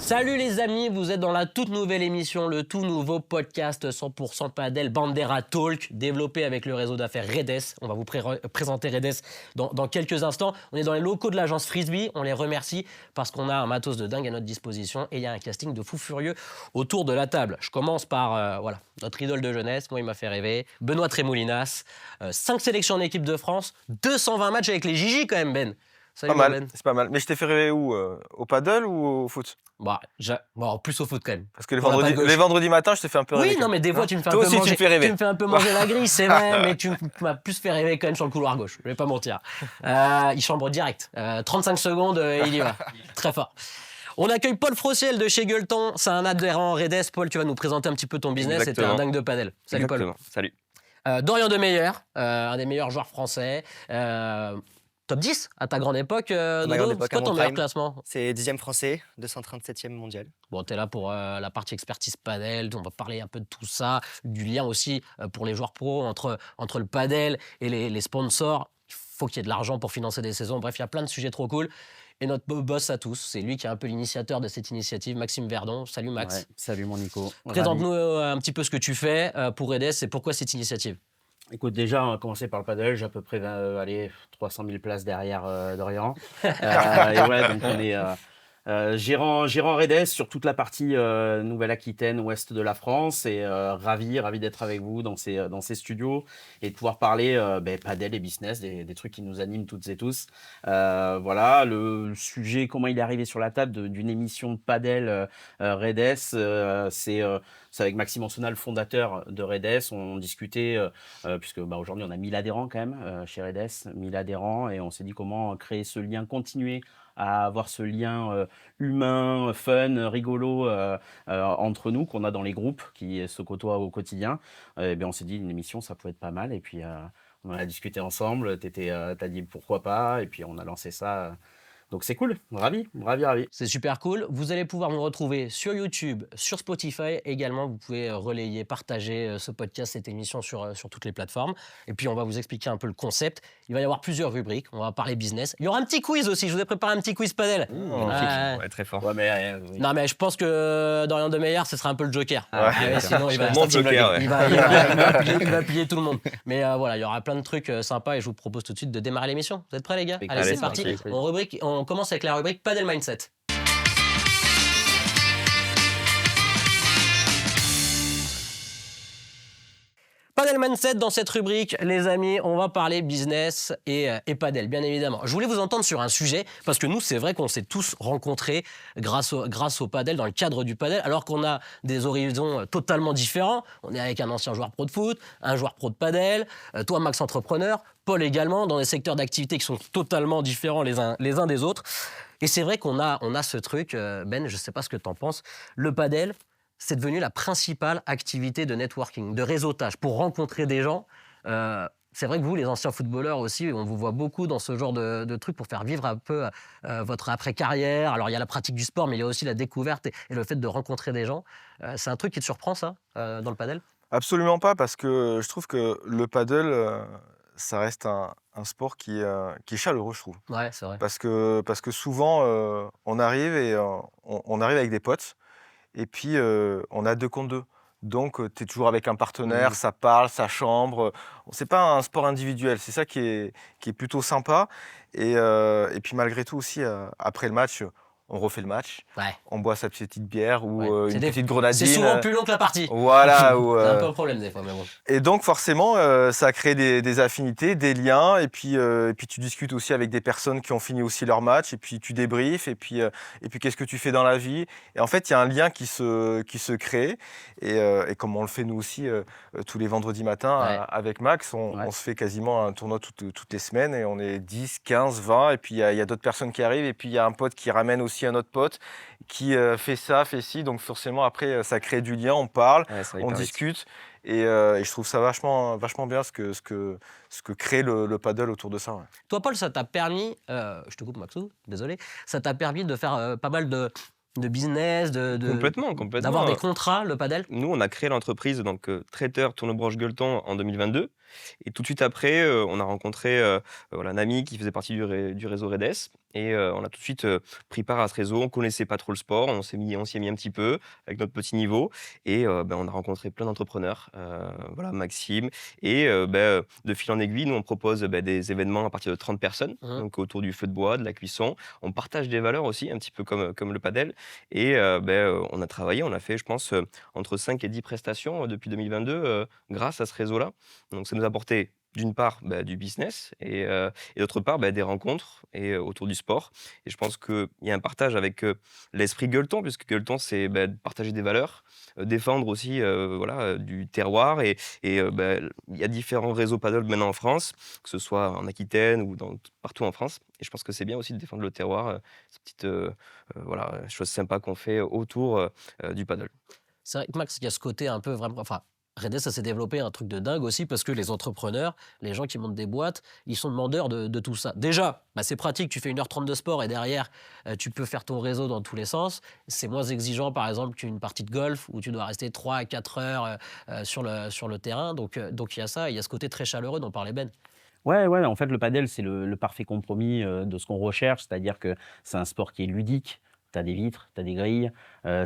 Salut les amis, vous êtes dans la toute nouvelle émission, le tout nouveau podcast 100% Padel Bandera Talk, développé avec le réseau d'affaires Redes. On va vous présenter Redes dans quelques instants. On est dans les locaux de l'agence Frisbee, on les remercie parce qu'on a un matos de dingue à notre disposition et il y a un casting de fou furieux autour de la table. Je commence par notre idole de jeunesse, moi il m'a fait rêver, Benoît Trémoulinas, 5 sélections en équipe de France, 220 matchs avec les Gigi quand même Ben. Salut Pas mal, Ben. c'est pas mal. Mais je t'ai fait rêver où au paddle ou au foot? Bon, plus au foot quand même. Parce que On n'a pas de gauche. les vendredis matins, je te fais un peu rêver. Oui, non, mais des fois, tu me fais un Toi peu aussi, manger. tu me fais rêver. Tu me fais un peu manger la grille, c'est vrai, mais tu m'as plus fait rêver quand même sur le couloir gauche. Je vais pas mentir. Il chambre direct. 35 secondes, il y va. Très fort. On accueille Paul Frociel de chez Gueuleton. C'est un adhérent Redes. Paul, tu vas nous présenter un petit peu ton business. C'était un dingue de padel. Salut Exactement. Salut. Paul. Dorian Demeyer, un des meilleurs joueurs français. Top 10 à ta grande époque, Ma Dodo. grande C'est époque, quoi à ton mon meilleur prime. classement? C'est 10e français, 237e mondial. Bon, t'es là pour la partie expertise padel, on va parler un peu de tout ça, du lien aussi pour les joueurs pros entre le padel et les sponsors. Il faut qu'il y ait de l'argent pour financer des saisons. Bref, il y a plein de sujets trop cool. Et notre boss à tous, c'est lui qui est un peu l'initiateur de cette initiative, Maxime Verdon. Salut Max. Ouais, salut mon Nico. Présente-nous un petit peu ce que tu fais pour Redes et pourquoi cette initiative. Écoute, déjà, on va commencer par le paddle. J'ai à peu près 300 000 places derrière Dorian. Et ouais, donc on est gérant Redes sur toute la partie Nouvelle-Aquitaine, ouest de la France. Et ravi d'être avec vous dans ces studios et de pouvoir parler padel et business, des trucs qui nous animent toutes et tous. Voilà, le sujet, comment il est arrivé sur la table d'une émission de padel Redes, c'est avec Maxime Ansona, le fondateur de Redes. On discutait, puisque aujourd'hui on a 1000 adhérents quand même chez Redes, 1000 adhérents, et on s'est dit comment créer ce lien, continuer à avoir ce lien humain, fun, rigolo entre nous qu'on a dans les groupes qui se côtoient au quotidien. On s'est dit une émission ça pouvait être pas mal, et puis on en a discuté ensemble. T'as dit pourquoi pas, et puis on a lancé ça. Donc c'est cool, ravi. C'est super cool. Vous allez pouvoir nous retrouver sur YouTube, sur Spotify également. Vous pouvez relayer, partager ce podcast, cette émission sur toutes les plateformes. Et puis, on va vous expliquer un peu le concept. Il va y avoir plusieurs rubriques. On va parler business. Il y aura un petit quiz aussi. Je vous ai préparé un petit quiz padel. Ouais, très fort. Ouais, mais oui. Non, mais je pense que Dorian Demeyer, ce sera un peu le joker. Sinon, il va, Mon joker, ouais. il va plier tout le monde. Mais voilà, il y aura plein de trucs sympas et je vous propose tout de suite de démarrer l'émission. Vous êtes prêts, les gars? Allez, c'est parti. On commence avec la rubrique Padel Mindset. Padel Mindset, dans cette rubrique, les amis, on va parler business et padel, bien évidemment. Je voulais vous entendre sur un sujet, parce que nous, c'est vrai qu'on s'est tous rencontrés grâce au padel, dans le cadre du padel, alors qu'on a des horizons totalement différents. On est avec un ancien joueur pro de foot, un joueur pro de padel, toi, Max, entrepreneur, Paul également, dans des secteurs d'activité qui sont totalement différents les uns des autres. Et c'est vrai qu'on a ce truc, Ben, je ne sais pas ce que tu en penses, le padel, c'est devenu la principale activité de networking, de réseautage, pour rencontrer des gens. C'est vrai que vous, les anciens footballeurs aussi, on vous voit beaucoup dans ce genre de trucs pour faire vivre un peu votre après-carrière. Alors, il y a la pratique du sport, mais il y a aussi la découverte et le fait de rencontrer des gens. C'est un truc qui te surprend, ça, dans le padel? Absolument pas, parce que je trouve que le paddle, ça reste un sport qui est chaleureux, je trouve. Ouais, c'est vrai. Parce que souvent, on arrive et on arrive avec des potes. Et puis, on a 2 contre 2. Donc, tu es toujours avec un partenaire, ça parle, ça chambre. C'est pas un sport individuel, c'est ça qui est plutôt sympa. Et puis malgré tout aussi, après le match, on refait le match. Ouais. On boit sa petite bière ou C'est une des- petite grenadine. C'est souvent plus long que la partie. Voilà. C'est un peu un problème des fois, mais bon. Et donc forcément, ça crée des affinités, des liens, et puis tu discutes aussi avec des personnes qui ont fini aussi leur match, et puis tu débriefes, et puis qu'est-ce que tu fais dans la vie. Et en fait, il y a un lien qui se crée, et comme on le fait nous aussi tous les vendredis matins avec Max, on se fait quasiment un tournoi toutes les semaines, et on est 10, 15, 20, et puis il y a d'autres personnes qui arrivent, et puis il y a un pote qui ramène aussi un autre pote, qui fait ça, fait ci, donc forcément après ça crée du lien, on parle, on discute. Et je trouve ça vachement bien ce que crée le paddle autour de ça. Ouais. Toi, Paul, ça t'a permis, je te coupe Maxou, désolé, ça t'a permis de faire pas mal de business, Complètement, d'avoir des complètement. contrats, le padel? Nous, on a créé l'entreprise donc traiteur tournebranche gueuleton en 2022 et tout de suite après, on a rencontré, voilà, un ami qui faisait partie du réseau Redes et on a tout de suite, pris part à ce réseau. On connaissait pas trop le sport, on s'y est mis un petit peu avec notre petit niveau et on a rencontré plein d'entrepreneurs, voilà, Maxime et de fil en aiguille, nous, on propose, des événements à partir de 30 personnes, Mmh. donc autour du feu de bois, de la cuisson. On partage des valeurs aussi, un petit peu comme le padel et on a travaillé, on a fait, je pense, entre 5 et 10 prestations depuis 2022 grâce à ce réseau-là. Donc ça nous a apporté d'une part du business et d'autre part des rencontres autour du sport. Et je pense qu'il y a un partage avec l'esprit gueuleton, puisque gueuleton, c'est de partager des valeurs, défendre aussi voilà, du terroir. Il y a différents réseaux paddle maintenant en France, que ce soit en Aquitaine ou partout en France. Et je pense que c'est bien aussi de défendre le terroir, ces petites voilà, choses sympas qu'on fait autour du paddle. C'est vrai que Max, il y a ce côté un peu vraiment. Enfin, Redes, ça s'est développé un truc de dingue aussi parce que les entrepreneurs, les gens qui montent des boîtes, ils sont demandeurs de tout ça. Déjà, c'est pratique, tu fais 1h30 de sport et derrière, tu peux faire ton réseau dans tous les sens. C'est moins exigeant, par exemple, qu'une partie de golf où tu dois rester 3 à 4 heures sur le terrain. Donc, il y a ça, il y a ce côté très chaleureux dont parlait Ben. Ouais, ouais, en fait, le padel, c'est le parfait compromis de ce qu'on recherche, c'est-à-dire que c'est un sport qui est ludique. Tu as des vitres, tu as des grilles,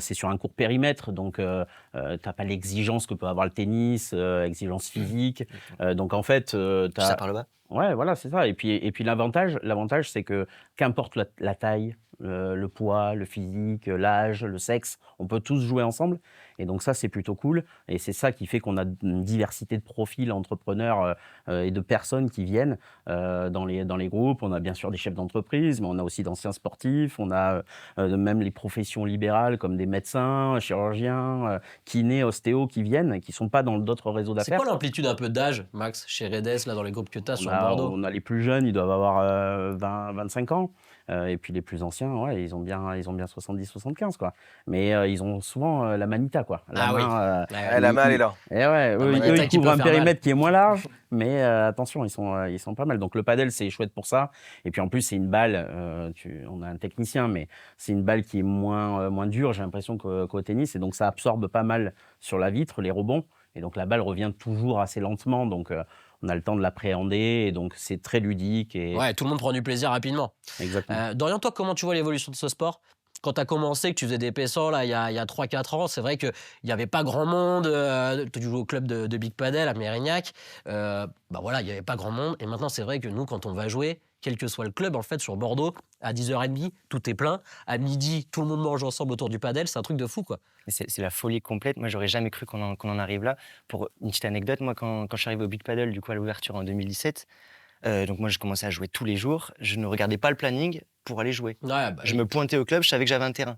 c'est sur un court périmètre, donc tu n'as pas l'exigence que peut avoir le tennis, exigence physique. Donc en fait, tu Ça as. par le bas. Ouais, voilà, c'est ça. Et puis l'avantage, c'est que qu'importe la taille, le poids, le physique, l'âge, le sexe, on peut tous jouer ensemble. Et donc ça, c'est plutôt cool. Et c'est ça qui fait qu'on a une diversité de profils entrepreneurs et de personnes qui viennent dans les groupes. On a bien sûr des chefs d'entreprise, mais on a aussi d'anciens sportifs. On a même les professions libérales comme des médecins, chirurgiens, kinés, ostéos qui viennent et qui ne sont pas dans d'autres réseaux C'est d'affaires. quoi l'amplitude un peu d'âge, Max, chez Redes, là, dans les groupes que tu as sur Bordeaux? On a les plus jeunes, ils doivent avoir 25 ans. Et puis les plus anciens, ouais, ils ont bien 70-75, quoi. Mais ils ont souvent la manita, quoi. La Ah oui. main, Ouais, ouais. La main, elle est là. et ouais, eux, manita ils qui couvrent peut un faire périmètre qui est moins large, mais attention, ils sont pas mal. Donc le padel, c'est chouette pour ça. Et puis en plus, c'est une balle, on a un technicien, mais c'est une balle qui est moins dure, j'ai l'impression, qu'au tennis. Et donc ça absorbe pas mal sur la vitre, les rebonds. Et donc la balle revient toujours assez lentement. Donc on a le temps de l'appréhender. Et donc c'est très ludique. Ouais, tout le monde prend du plaisir rapidement. Exactement. Dorian, toi, comment tu vois l'évolution de ce sport? Quand tu as commencé, que tu faisais des PSOR là, il y a 3-4 ans, c'est vrai qu'il n'y avait pas grand monde. Tu jouais au club de Big Padel à Mérignac. Voilà, il n'y avait pas grand monde. Et maintenant, c'est vrai que nous, quand on va jouer, quel que soit le club, en fait, sur Bordeaux, à 10h30, tout est plein. À midi, tout le monde mange ensemble autour du padel. C'est un truc de fou, quoi. Mais c'est la folie complète. Moi, j'aurais jamais cru qu'on en arrive là. Pour une petite anecdote, moi, quand je suis arrivé au Big Paddle, du coup, à l'ouverture en 2017, donc moi, je commençais à jouer tous les jours. Je ne regardais pas le planning pour aller jouer. Ouais, Je me pointais au club, je savais que j'avais un terrain.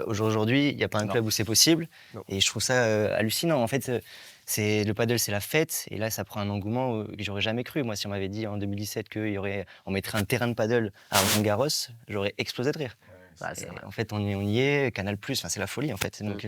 Aujourd'hui, il n'y a pas un Non. club où c'est possible. Non. Et je trouve ça hallucinant. En fait, le paddle, c'est la fête. Et là, ça prend un engouement que j'aurais jamais cru. Moi, si on m'avait dit en 2017 on mettrait un terrain de paddle à Roland-Garros, j'aurais explosé de rire. Bah, c'est Et vrai. en fait, on y est, Canal+, c'est la folie, en fait. Donc,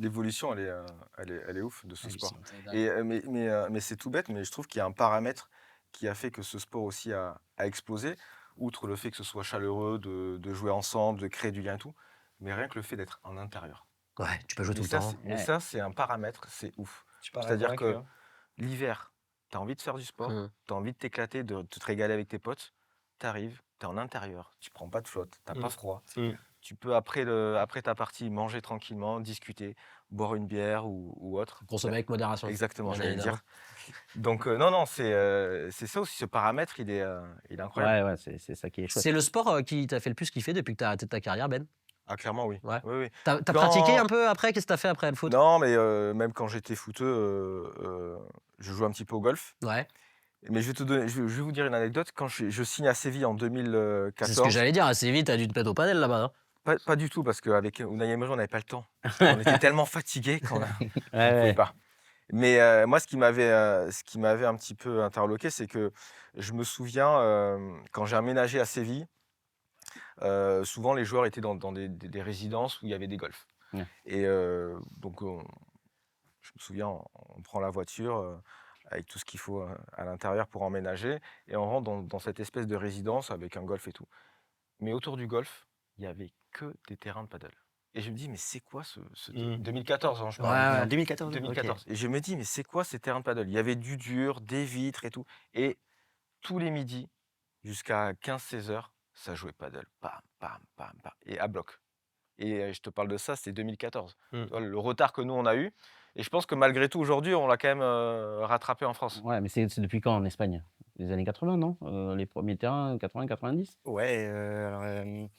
L'évolution, elle est ouf de ce sport. hallucinant. Mais c'est tout bête, mais je trouve qu'il y a un paramètre qui a fait que ce sport aussi a explosé, outre le fait que ce soit chaleureux, de jouer ensemble, de créer du lien et tout, mais rien que le fait d'être en intérieur. Ouais, tu peux jouer tout Et le ça, temps. mais ça, c'est un paramètre, c'est ouf. C'est-à-dire que l'hiver, tu as envie de faire du sport, Mmh. tu as envie de t'éclater, de te régaler avec tes potes, tu arrives, tu es en intérieur, tu prends pas de flotte, tu n'as pas froid. Tu peux, après ta partie, manger tranquillement, discuter, boire une bière ou autre. Consommer avec modération. Exactement, Bien j'allais le évidemment. dire. Donc, non, c'est ça aussi, ce paramètre, il est incroyable. Ouais, c'est ça qui est chouette. C'est le sport qui t'a fait le plus kiffer depuis que tu as arrêté ta carrière, Ben? Ah, clairement, oui. Ouais. Oui, oui. T'as Quand- pratiqué un peu après? Qu'est-ce que t'as fait après le foot? Non, mais même quand j'étais footeux, je jouais un petit peu au golf. Ouais. Mais je vais vous dire une anecdote. Quand je signe à Séville en C'est ce que 2014, j'allais dire. Assez vite, t'as dû te mettre au padel là-bas. Hein. pas du tout, parce qu'avec Unai Emery, on n'avait pas le temps. On était tellement fatigués qu'on ne pouvait pas. Mais moi, ce qui m'avait un petit peu interloqué, c'est que je me souviens, quand j'ai emménagé à Séville, souvent les joueurs étaient dans des résidences où il y avait des golfs. Ouais. Et donc, je me souviens, on prend la voiture avec tout ce qu'il faut à l'intérieur pour emménager, et on rentre dans cette espèce de résidence avec un golf et tout. Mais autour du golf, il y avait que des terrains de paddle. Et je me dis, mais c'est quoi ce 2014, hein, je Ouais, parle. ouais. En 2014. 2014. Et je me dis, mais c'est quoi ces terrains de paddle? Il y avait du dur, des vitres et tout. Et tous les midis, jusqu'à 15-16 heures, ça jouait paddle. Pam, pam, pam, pam. Et à bloc. Et je te parle de ça, c'était 2014. Tu vois, le retard que nous, on a eu. Et je pense que malgré tout, aujourd'hui, on l'a quand même rattrapé en France. Ouais, mais c'est depuis quand en Espagne? Les années 80, non? Les premiers terrains, 80, 90? Ouais,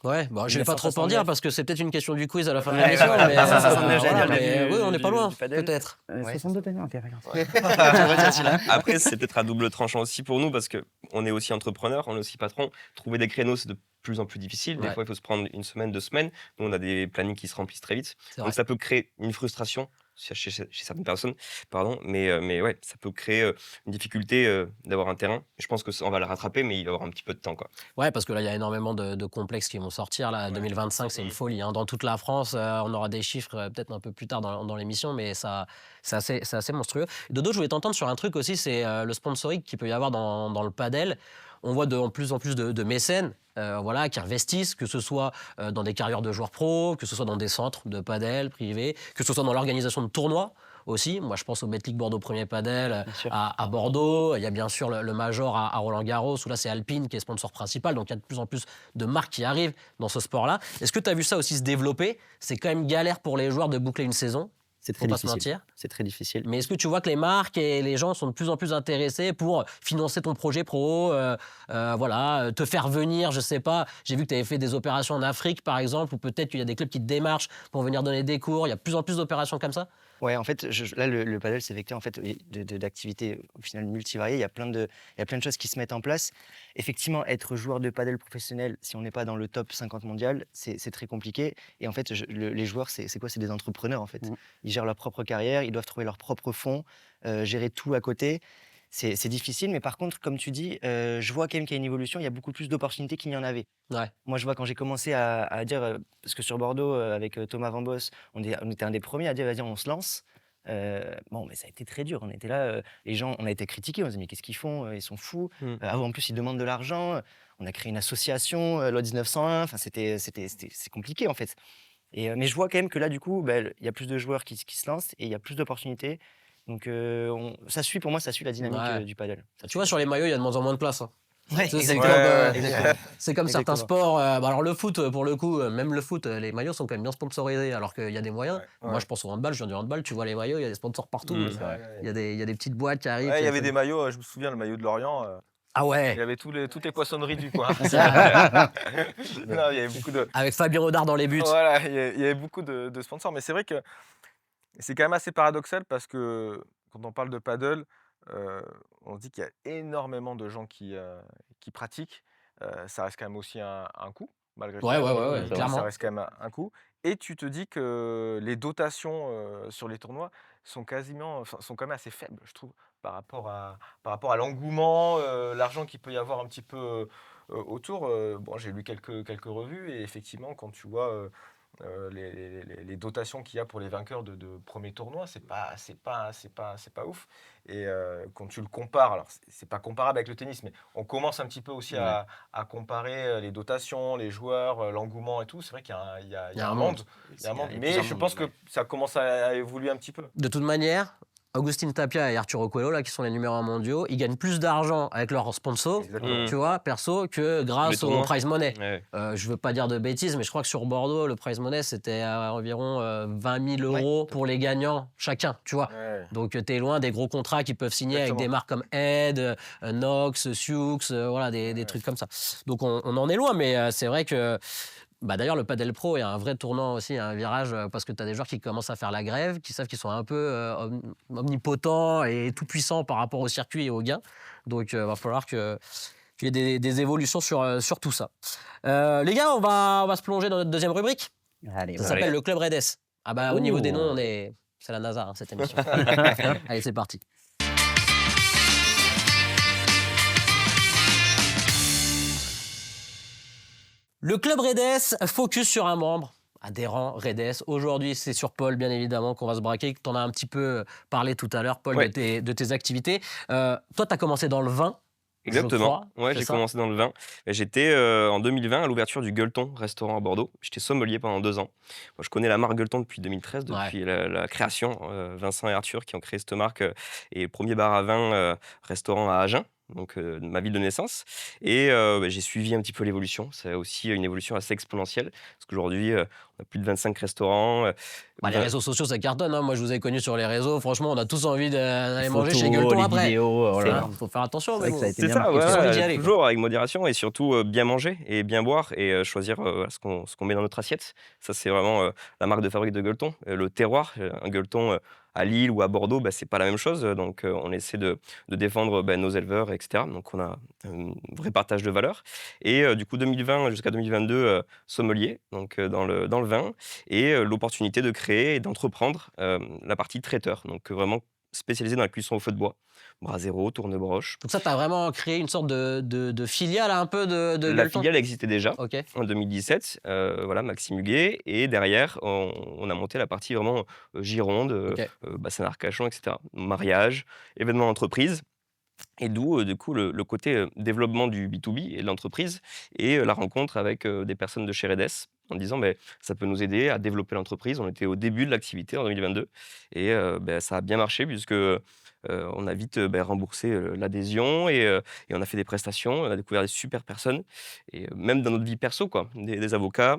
Ouais, bon, je vais pas trop en 1969. dire parce que c'est peut-être une question du quiz à la fin de Ouais, l'émission. voilà. Mais, 1969, j'allais voilà, dire le mais début oui, on n'est pas loin, du paddle. peut-être. Ouais, 62 t'as dit? Ok, regarde. Je retiens celui-là. Après, c'est peut-être à double tranchant aussi pour nous parce qu'on est aussi entrepreneur, on est aussi patron. Trouver des créneaux, c'est de plus en plus difficile. Des Ouais. fois, il faut se prendre une semaine, 2 semaines. Nous, on a des plannings qui se remplissent très vite. C'est vrai. Donc, ça peut créer une frustration chez certaines personnes. Pardon, mais ouais, ça peut créer une difficulté d'avoir un terrain. Je pense qu'on va le rattraper, mais il va y avoir un petit peu de temps, quoi. Ouais, parce que là, il y a énormément de complexes qui vont sortir. Là, 2025, c'est une folie, hein. Dans toute la France, on aura des chiffres peut-être un peu plus tard dans l'émission, mais c'est assez monstrueux. Dodo, je voulais t'entendre sur un truc aussi, c'est le sponsoring qu'il peut y avoir dans le padel. On voit de plus en plus de mécènes voilà, qui investissent, que ce soit dans des carrières de joueurs pros, que ce soit dans des centres de padel privés, que ce soit dans l'organisation de tournois aussi. Moi, je pense au Betclic Bordeaux Premier Padel Bien sûr. à Bordeaux. Il y a bien sûr le Major à Roland-Garros, où là, c'est Alpine qui est sponsor principal. Donc, il y a de plus en plus de marques qui arrivent dans ce sport-là. Est-ce que tu as vu ça aussi se développer? C'est quand même galère pour les joueurs de boucler une saison, C'est faut très pas se difficile. mentir. C'est très difficile. Mais est-ce que tu vois que les marques et les gens sont de plus en plus intéressés pour financer ton projet pro, voilà, te faire venir, je sais pas. J'ai vu que tu avais fait des opérations en Afrique, par exemple, ou peut-être qu'il y a des clubs qui te démarchent pour venir donner des cours. Il y a de plus en plus d'opérations comme ça? Ouais, en fait, là, le paddle, c'est vecteur en fait, d'activités au final multivariées. Il y a plein de choses qui se mettent en place. Effectivement, être joueur de paddle professionnel, si on n'est pas dans le top 50 mondial, c'est très compliqué. Et en fait, les joueurs, c'est quoi? C'est des entrepreneurs, en fait. Ils gèrent leur propre carrière, ils doivent trouver leur propre fonds, gérer tout à côté. C'est difficile, mais par contre, comme tu dis, je vois quand même qu'il y a une évolution. Il y a beaucoup plus d'opportunités qu'il n'y en avait. Ouais. Moi, je vois quand j'ai commencé à dire, parce que sur Bordeaux, avec Thomas Van Boss, on était un des premiers à dire, vas-y, on se lance. Bon, mais ça a été très dur. On était là, les gens, on a été critiqués. On se dit, mais qu'est-ce qu'ils font? Ils sont fous. En plus, ils demandent de l'argent. On a créé une association, loi 1901. Enfin, c'est compliqué, en fait. Mais je vois quand même que là, du coup, il y a plus de joueurs qui se lancent et il y a plus d'opportunités. Donc, pour moi, ça suit la dynamique Ouais. du paddle. Tu vois, sur les maillots, il y a de moins en moins de place, hein. Ouais, C'est exactement. comme, Exactement. c'est comme certains Exactement. sports. Alors le foot, pour le coup, même le foot, les maillots sont quand même bien sponsorisés, alors qu'il y a des moyens. Ouais. Moi, je pense au handball, je viens du handball, tu vois les maillots, il y a des sponsors partout. Mmh. Il y a des petites boîtes qui arrivent. Ouais, il y qui avait font- des maillots, je me souviens, le maillot de Lorient. Ah Il ouais, y avait toutes les poissonneries du coin. c'est vrai. Non, il y avait beaucoup de. Avec Fabien Audard dans les buts. Voilà, il y avait beaucoup de sponsors. Mais c'est vrai que c'est quand même assez paradoxal parce que quand on parle de paddle, on se dit qu'il y a énormément de gens qui pratiquent. Ça reste quand même aussi un coût, malgré tout. Ouais, Ça clairement. reste quand même un coût. Et tu te dis que les dotations sur les tournois sont sont quand même assez faibles, je trouve, par rapport à l'engouement, l'argent qu'il peut y avoir un petit peu autour. Bon, j'ai lu quelques revues et effectivement, quand tu vois les dotations qu'il y a pour les vainqueurs de premiers tournois, c'est pas ouf. Et quand tu le compares, alors c'est pas comparable avec le tennis, mais on commence un petit peu aussi à comparer les dotations, les joueurs, l'engouement et tout. C'est vrai qu'il y a un monde. Il y a un monde. Mais je pense que ça commence à évoluer un petit peu. De toute manière, Augustin Tapia et Arturo Coelho, là, qui sont les numéros 1 mondiaux, ils gagnent plus d'argent avec leurs sponsors, Exactement. tu vois, perso, que grâce Les au tournois. prize money. Ouais. Je veux pas dire de bêtises, mais je crois que sur Bordeaux, le prize money, c'était à environ 20 000 euros pour les gagnants chacun, tu vois. Ouais. Donc, tu es loin des gros contrats qu'ils peuvent signer avec des marques comme Ed, Nox, Sioux, voilà, des trucs comme ça. Donc, on en est loin, mais c'est vrai que. D'ailleurs, le Padel Pro est un vrai tournant aussi, un virage, parce que tu as des joueurs qui commencent à faire la grève, qui savent qu'ils sont un peu omnipotents et tout-puissants par rapport au circuit et aux gains. Donc, il va falloir qu'il y ait des évolutions sur tout ça. Les gars, on va se plonger dans notre deuxième rubrique. Allez, Ça bah, s'appelle le Club Redes. Ah bah, au niveau des noms, Ouh. c'est la NASA, hein, cette émission. Allez, c'est parti. Le Club Redes focus sur un membre adhérent Redes. Aujourd'hui, c'est sur Paul, bien évidemment, qu'on va se braquer. Tu en as un petit peu parlé tout à l'heure, Paul, Ouais. de tes activités. Toi, tu as commencé dans le vin. Exactement. crois, Ouais, c'est j'ai ça commencé dans le vin. Et j'étais en 2020 à l'ouverture du Gueuleton, restaurant à Bordeaux. J'étais sommelier pendant 2 ans. Moi, je connais la marque Gueuleton depuis 2013, Ouais. depuis la création. Vincent et Arthur qui ont créé cette marque et le premier bar à vin, restaurant à Agen, donc ma ville de naissance. Et j'ai suivi un petit peu l'évolution. C'est aussi une évolution assez exponentielle parce qu'aujourd'hui, on a plus de 25 restaurants. Bah, les 20 réseaux sociaux, ça cartonne. Hein. Moi, je vous ai connu sur les réseaux. Franchement, on a tous envie d'aller manger Photos, chez Gueuleton les après. vidéos, oh là Hein, là. faut faire attention. C'est vrai Mais que ça a bon. été C'est bien ça, marqué. J'ai envie d'y ouais, aller, quoi. toujours avec modération et surtout bien manger et bien boire et choisir ce qu'on met dans notre assiette. Ça, c'est vraiment la marque de fabrique de Gueuleton. Le terroir, un Gueuleton à Lille ou à Bordeaux, bah, c'est pas la même chose. Donc, on essaie de défendre nos éleveurs, etc. Donc, on a un vrai partage de valeurs. Et du coup, 2020 jusqu'à 2022, sommelier, donc dans le vin, et l'opportunité de créer et d'entreprendre la partie traiteur. Donc, vraiment spécialisé dans la cuisson au feu de bois. Brasero, tourne-broche. Donc ça, t'as vraiment créé une sorte de filiale un peu de La Gueuleton. filiale existait déjà Ok. en 2017, voilà, Maxime Huguet. Et derrière, on a monté la partie vraiment Gironde, Ok. bassin d'Arcachon, etc. Mariage, événements d'entreprise. Et d'où, du coup, le côté développement du B2B et de l'entreprise et la rencontre avec des personnes de chez Redes en disant ben ça peut nous aider à développer l'entreprise. On était au début de l'activité en 2022 et ça a bien marché puisque on a vite remboursé l'adhésion et on a fait des prestations, on a découvert des super personnes et même dans notre vie perso, quoi, des avocats,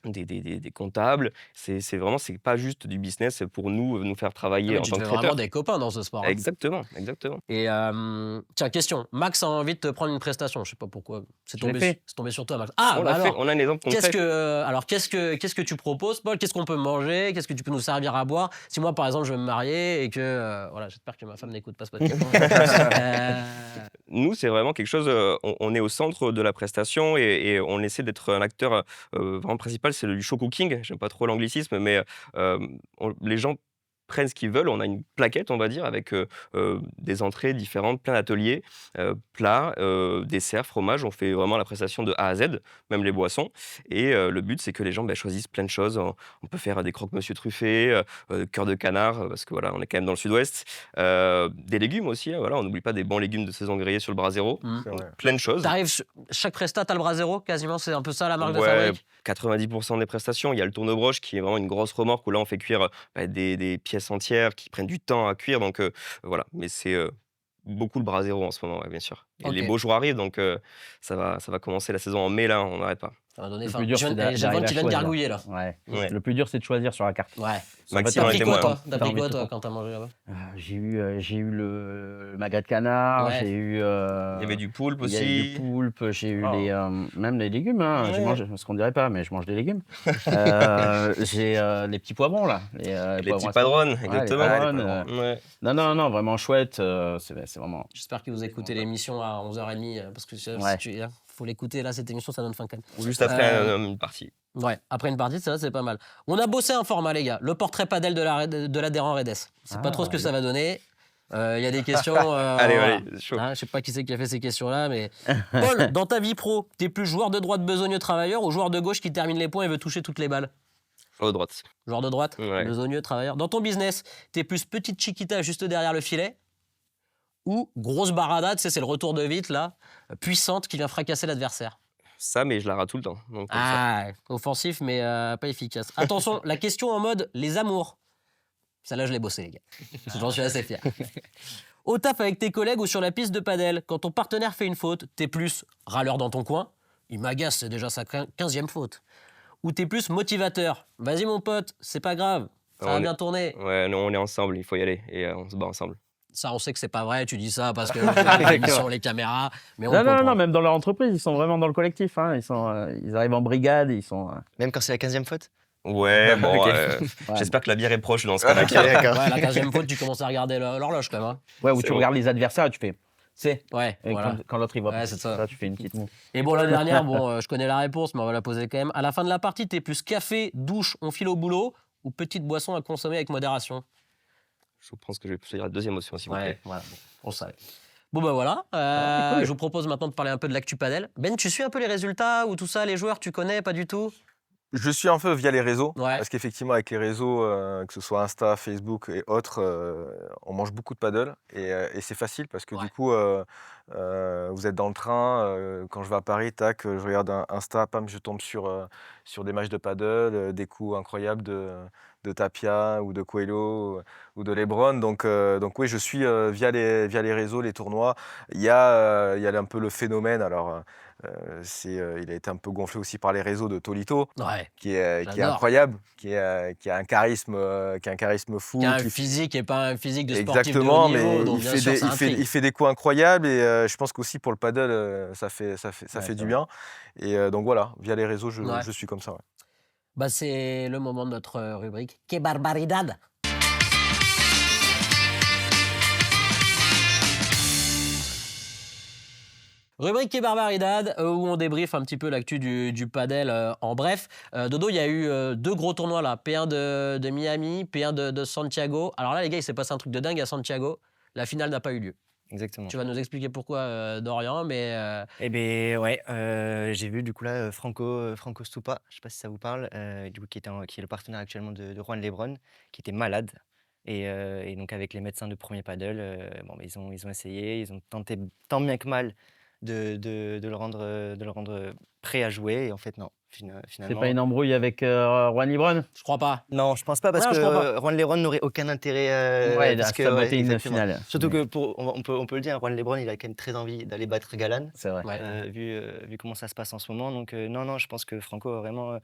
des comptables. C'est vraiment, c'est pas juste du business pour nous faire Ah travailler oui, en tu tant te que fais vraiment traiteur. des copains dans ce sport. Hein. Exactement, exactement. Et tiens, question. Max a envie de te prendre une prestation. Je sais pas pourquoi. C'est Je l'ai tombé, fait. c'est tombé sur toi, Max. Ah, On bah l'a fait, alors. on a un exemple concret. Qu'est-ce que tu proposes, Paul? Qu'est-ce qu'on peut manger? Qu'est-ce que tu peux nous servir à boire? Si moi, par exemple, je veux me marier et que voilà, j'espère que ma femme n'écoute pas ce podcast. Nous, c'est vraiment quelque chose, on est au centre de la prestation et on essaie d'être un acteur vraiment principal, c'est du show cooking. J'aime pas trop l'anglicisme, mais les gens prennent ce qu'ils veulent. On a une plaquette, on va dire, avec des entrées différentes, plein d'ateliers, plats, desserts, fromages. On fait vraiment la prestation de A à Z, même les boissons. Et le but, c'est que les gens choisissent plein de choses. On peut faire des croque-monsieur truffés, cœur de canard, parce que voilà, on est quand même dans le sud-ouest. Des légumes aussi, hein, voilà, on n'oublie pas des bons légumes de saison grillés sur le brasero. Mm. C'est vrai. Plein de choses. T'arrives, chaque presta, t'as le brasero, quasiment, c'est un peu ça la marque de Ouais, fabrique. 90% des prestations. Il y a le tourne-broche qui est vraiment une grosse remorque où là, on fait cuire des pièces entières qui prennent du temps à cuire. Donc voilà, mais c'est beaucoup le brasero en ce moment, ouais, bien sûr. Et les Ok. beaux jours arrivent, donc ça va commencer la saison en mai, là, on n'arrête pas. Ça m'a donné Le faim. plus dur, Je c'est viens- j'ai le d'arriver ventre à qui vient de choisir. gargouiller là. Ouais. Ouais. Le plus dur, c'est de choisir sur la carte. Ouais. Maxime T'as en pris était quoi, moi. toi? T'as T'as pris envie quoi, de toi, te quand t'as mangé là-bas? J'ai eu le magret de canard, Ouais. j'ai eu. Il y avait du poulpe Il y a eu aussi. du poulpe, j'ai eu Oh. même les légumes. Hein. Je Ouais. mange, ce qu'on dirait pas, mais je mange des légumes. J'ai les petits poivrons là. Les poivrons petits à- padrones, Ouais, exactement. les Ah, les padrones, padrones. Ouais. Non, vraiment chouette. C'est vraiment. J'espère que vous écoutez l'émission à 11h30 parce que Ouais. faut l'écouter là, cette émission, ça donne faim quand même. Ou juste après Euh, une partie. Ouais, après une partie, ça c'est pas mal. On a bossé un format, les gars. Le portrait padel de l'adhérent Redes. C'est pas trop ce que ça va donner. Il y a des questions. Allez, voilà. allez, chaud. Hein, je sais pas qui c'est qui a fait ces questions-là, mais. Paul, dans ta vie pro, t'es plus joueur de droite besogneux travailleur ou joueur de gauche qui termine les points et veut toucher toutes les balles? Sur la droite. Joueur de droite, Ouais. besogneux travailleur. Dans ton business, t'es plus petite chiquita juste derrière le filet ou grosse barada, tu sais, c'est le retour de vite là, puissante qui vient fracasser l'adversaire? Ça, mais je la rate tout le temps. Donc, comme ça. Ah, offensif mais pas efficace. Attention, la question en mode les amours. Celle-là, je l'ai bossé, les gars. J'en suis assez fier. Au taf avec tes collègues ou sur la piste de padel, quand ton partenaire fait une faute, t'es plus râleur dans ton coin. Il m'agace, c'est déjà sa 15e faute. Ou t'es plus motivateur. Vas-y, mon pote, c'est pas grave. Ça va On est- bien tourner. Ouais, non, on est ensemble, il faut y aller et on se bat ensemble. Ça, on sait que c'est pas vrai. Tu dis ça parce que l'émission, les caméras. Mais on Non, comprend. non, même dans leur entreprise, ils sont vraiment dans le collectif. Hein. Ils arrivent en brigade, ils sont. Même quand c'est la 15e faute. Ouais, bon, Ok. j'espère que la bière est proche dans ce cas-là. Ok, d'accord. Ouais, la 15e faute, tu commences à regarder l'horloge quand même. Hein. Ouais, où C'est tu bon. regardes les adversaires et tu fais. C'est. Ouais, Et voilà. quand l'autre il va. Ouais, c'est ça. Là, tu fais une petite moue. Et bon, la dernière, je connais la réponse, mais on va la poser quand même. À la fin de la partie, t'es plus café, douche, on file au boulot ou petite boisson à consommer avec modération? Je pense que je vais choisir la deuxième option, s'il vous plaît. Voilà, bon, on le savait. Bon, bah voilà. Je vous propose maintenant de parler un peu de l'actu padel. Ben, tu suis un peu les résultats ou tout ça, les joueurs, tu connais pas du tout? Je suis un peu via les réseaux, Ouais. parce qu'effectivement, avec les réseaux, que ce soit Insta, Facebook et autres, on mange beaucoup de paddle et c'est facile parce que Ouais. du coup, vous êtes dans le train, quand je vais à Paris, tac, je regarde Insta, pam, je tombe sur des matchs de paddle, des coups incroyables de Tapia ou de Coelho ou de LeBron. Donc oui, je suis via les réseaux, les tournois. Il y a un peu le phénomène. Alors, il a été un peu gonflé aussi par les réseaux de Tolito, Ouais. qui est J'adore. incroyable, qui a un charisme fou. Qui a un qui f- physique et pas un physique de sportif de haut Exactement, niveau, mais donc bien sûr, ça intrigue. il fait des coups incroyables et je pense qu'aussi pour le paddle, ça Ouais, fait c'est du vrai. bien. Et donc voilà, via les réseaux, Ouais. je suis comme ça. Ouais. Bah, c'est le moment de notre rubrique. Que barbaridad! Rubrique Que barbaridad, où on débriefe un petit peu l'actu du padel en bref. Dodo, il y a eu 2 gros tournois là. P1 de Miami, P1 de Santiago. Alors là, les gars, il s'est passé un truc de dingue à Santiago. La finale n'a pas eu lieu. Exactement. Tu vas nous expliquer pourquoi, Dorian, mais Eh beh, ouais, j'ai vu du coup là, Franco Stupa, je sais pas si ça vous parle, du coup qui est le partenaire actuellement de Juan Lebron, qui était malade et donc avec les médecins de Premier Paddle, bon, bah, ils ont essayé, ils ont tenté tant bien que mal de le rendre prêt à jouer et en fait non, C'est pas finalement une embrouille avec Juan Libron? je crois pas. non, je pense pas parce Non, je crois pas. que Juan Lebron n'aurait aucun intérêt, Ouais, parce à que ouais, saboter une exactement. finale. Surtout Mais que on peut le dire, Juan Lebron, il a quand même très envie d'aller battre Galan. c'est vrai. Ouais. Vu comment ça se passe en ce moment. Donc, non, je pense que Franco, vraiment,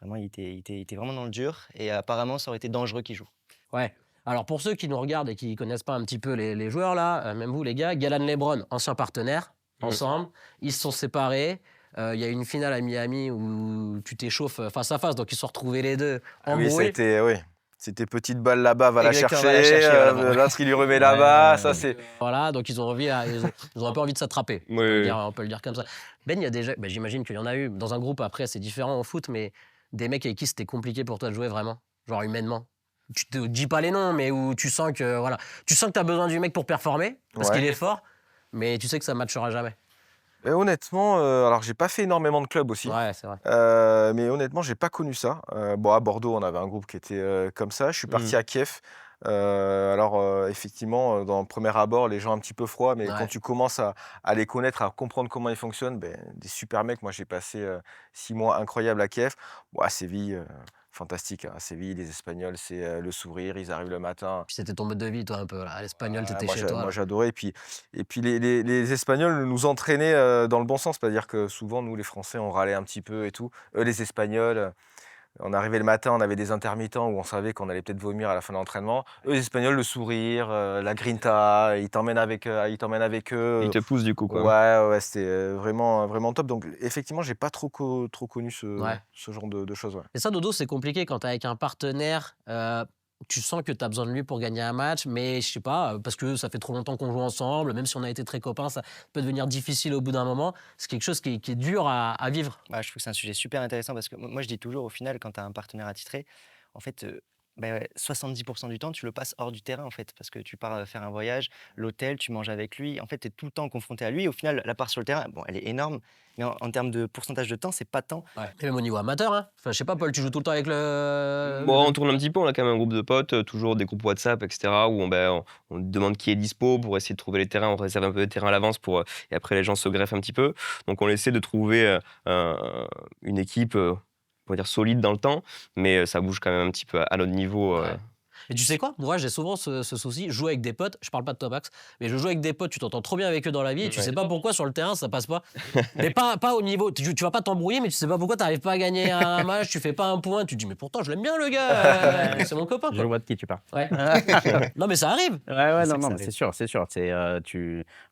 il était vraiment dans le dur. Et apparemment, ça aurait été dangereux qu'il joue. Ouais. Alors pour ceux qui nous regardent et qui connaissent pas un petit peu les joueurs là, même vous les gars, Galan Lebron, ancien partenaire, ensemble, ils se sont séparés. Il y a eu une finale à Miami où tu t'échauffes face à face, donc ils se sont retrouvés les deux Ah oui, embrouillés. oui. C'était petite balle là-bas, va la Exactement, chercher, va la chercher, voilà, bon. l'autre il lui remet Ouais, là-bas, ouais, ça ouais. c'est... Voilà, donc ils ont un peu envie de s'attraper. Oui, oui. On peut le dire comme ça. Ben, il y a déjà, ben, j'imagine qu'il y en a eu dans un groupe. Après, c'est différent au foot, mais des mecs avec qui c'était compliqué pour toi de jouer vraiment, genre humainement. Tu te dis pas les noms, mais où tu sens que voilà, tu sens que t'as besoin du mec pour performer parce Ouais. qu'il est fort, mais tu sais que ça matchera jamais. Et honnêtement, alors j'ai pas fait énormément de clubs aussi. Ouais, c'est vrai. Mais honnêtement, j'ai pas connu ça. Bon, à Bordeaux, on avait un groupe qui était comme ça. Je suis parti à Kiev. Effectivement, dans le premier abord, les gens un petit peu froids, mais quand Ouais. tu commences à les connaître, à comprendre comment ils fonctionnent, ben, des super mecs. Moi, j'ai passé 6 mois incroyables à Kiev. Bon, à Séville, fantastique. Hein. À Séville, les Espagnols, c'est le sourire. Ils arrivent le matin. Puis c'était ton mode de vie, toi, un peu là. L'espagnol, Ah, t'étais chez toi. moi Là. j'adorais. Et puis les Espagnols nous entraînaient dans le bon sens. C'est-à-dire que souvent, nous, les Français, on râlait un petit peu et tout. Eux, les Espagnols, on arrivait le matin, on avait des intermittents où on savait qu'on allait peut-être vomir à la fin de l'entraînement. Eux, les Espagnols, le sourire, la grinta, ils t'emmènent avec eux. Il te pousse du coup, quoi. Ouais, c'était vraiment, vraiment top. Donc, effectivement, j'ai pas trop connu Ouais. ce genre de choses. Ouais. Et ça, Dodo, c'est compliqué quand t'es avec un partenaire. Tu sens que tu as besoin de lui pour gagner un match, mais je sais pas, parce que ça fait trop longtemps qu'on joue ensemble, même si on a été très copains, ça peut devenir difficile au bout d'un moment. C'est quelque chose qui est dur à vivre. Ouais, je trouve que c'est un sujet super intéressant parce que moi, je dis toujours, au final, quand tu as un partenaire attitré, en fait, ouais, 70% du temps, tu le passes hors du terrain, en fait, parce que tu pars faire un voyage, l'hôtel, tu manges avec lui. En fait, tu es tout le temps confronté à lui. Au final, la part sur le terrain, bon, elle est énorme, mais en termes de pourcentage de temps, c'est pas tant. Ouais. Et même au niveau amateur, hein. Enfin, je sais pas, Paul, tu joues tout le temps avec le. Bon, on tourne un petit peu, on a quand même un groupe de potes, toujours des groupes WhatsApp, etc., où on demande qui est dispo pour essayer de trouver les terrains, on réserve un peu de terrain à l'avance et après les gens se greffent un petit peu. Donc on essaie de trouver une équipe, on va dire solide dans le temps, mais ça bouge quand même un petit peu à notre niveau. Ouais. Et tu sais quoi? Moi, j'ai souvent ce souci. Je joue avec des potes, je parle pas de toi, Max, mais je joue avec des potes, tu t'entends trop bien avec eux dans la vie et tu Ouais. sais pas pourquoi sur le terrain ça passe pas. Mais pas au niveau. Tu vas pas t'embrouiller, mais tu sais pas pourquoi t'arrives pas à gagner un match, tu fais pas un point. Tu te dis, mais pourtant, je l'aime bien le gars, c'est mon copain. Je Quoi. vois de qui tu parles. Ouais. Non, mais ça arrive. Ouais, C'est non, que non, ça mais c'est sûr, c'est sûr.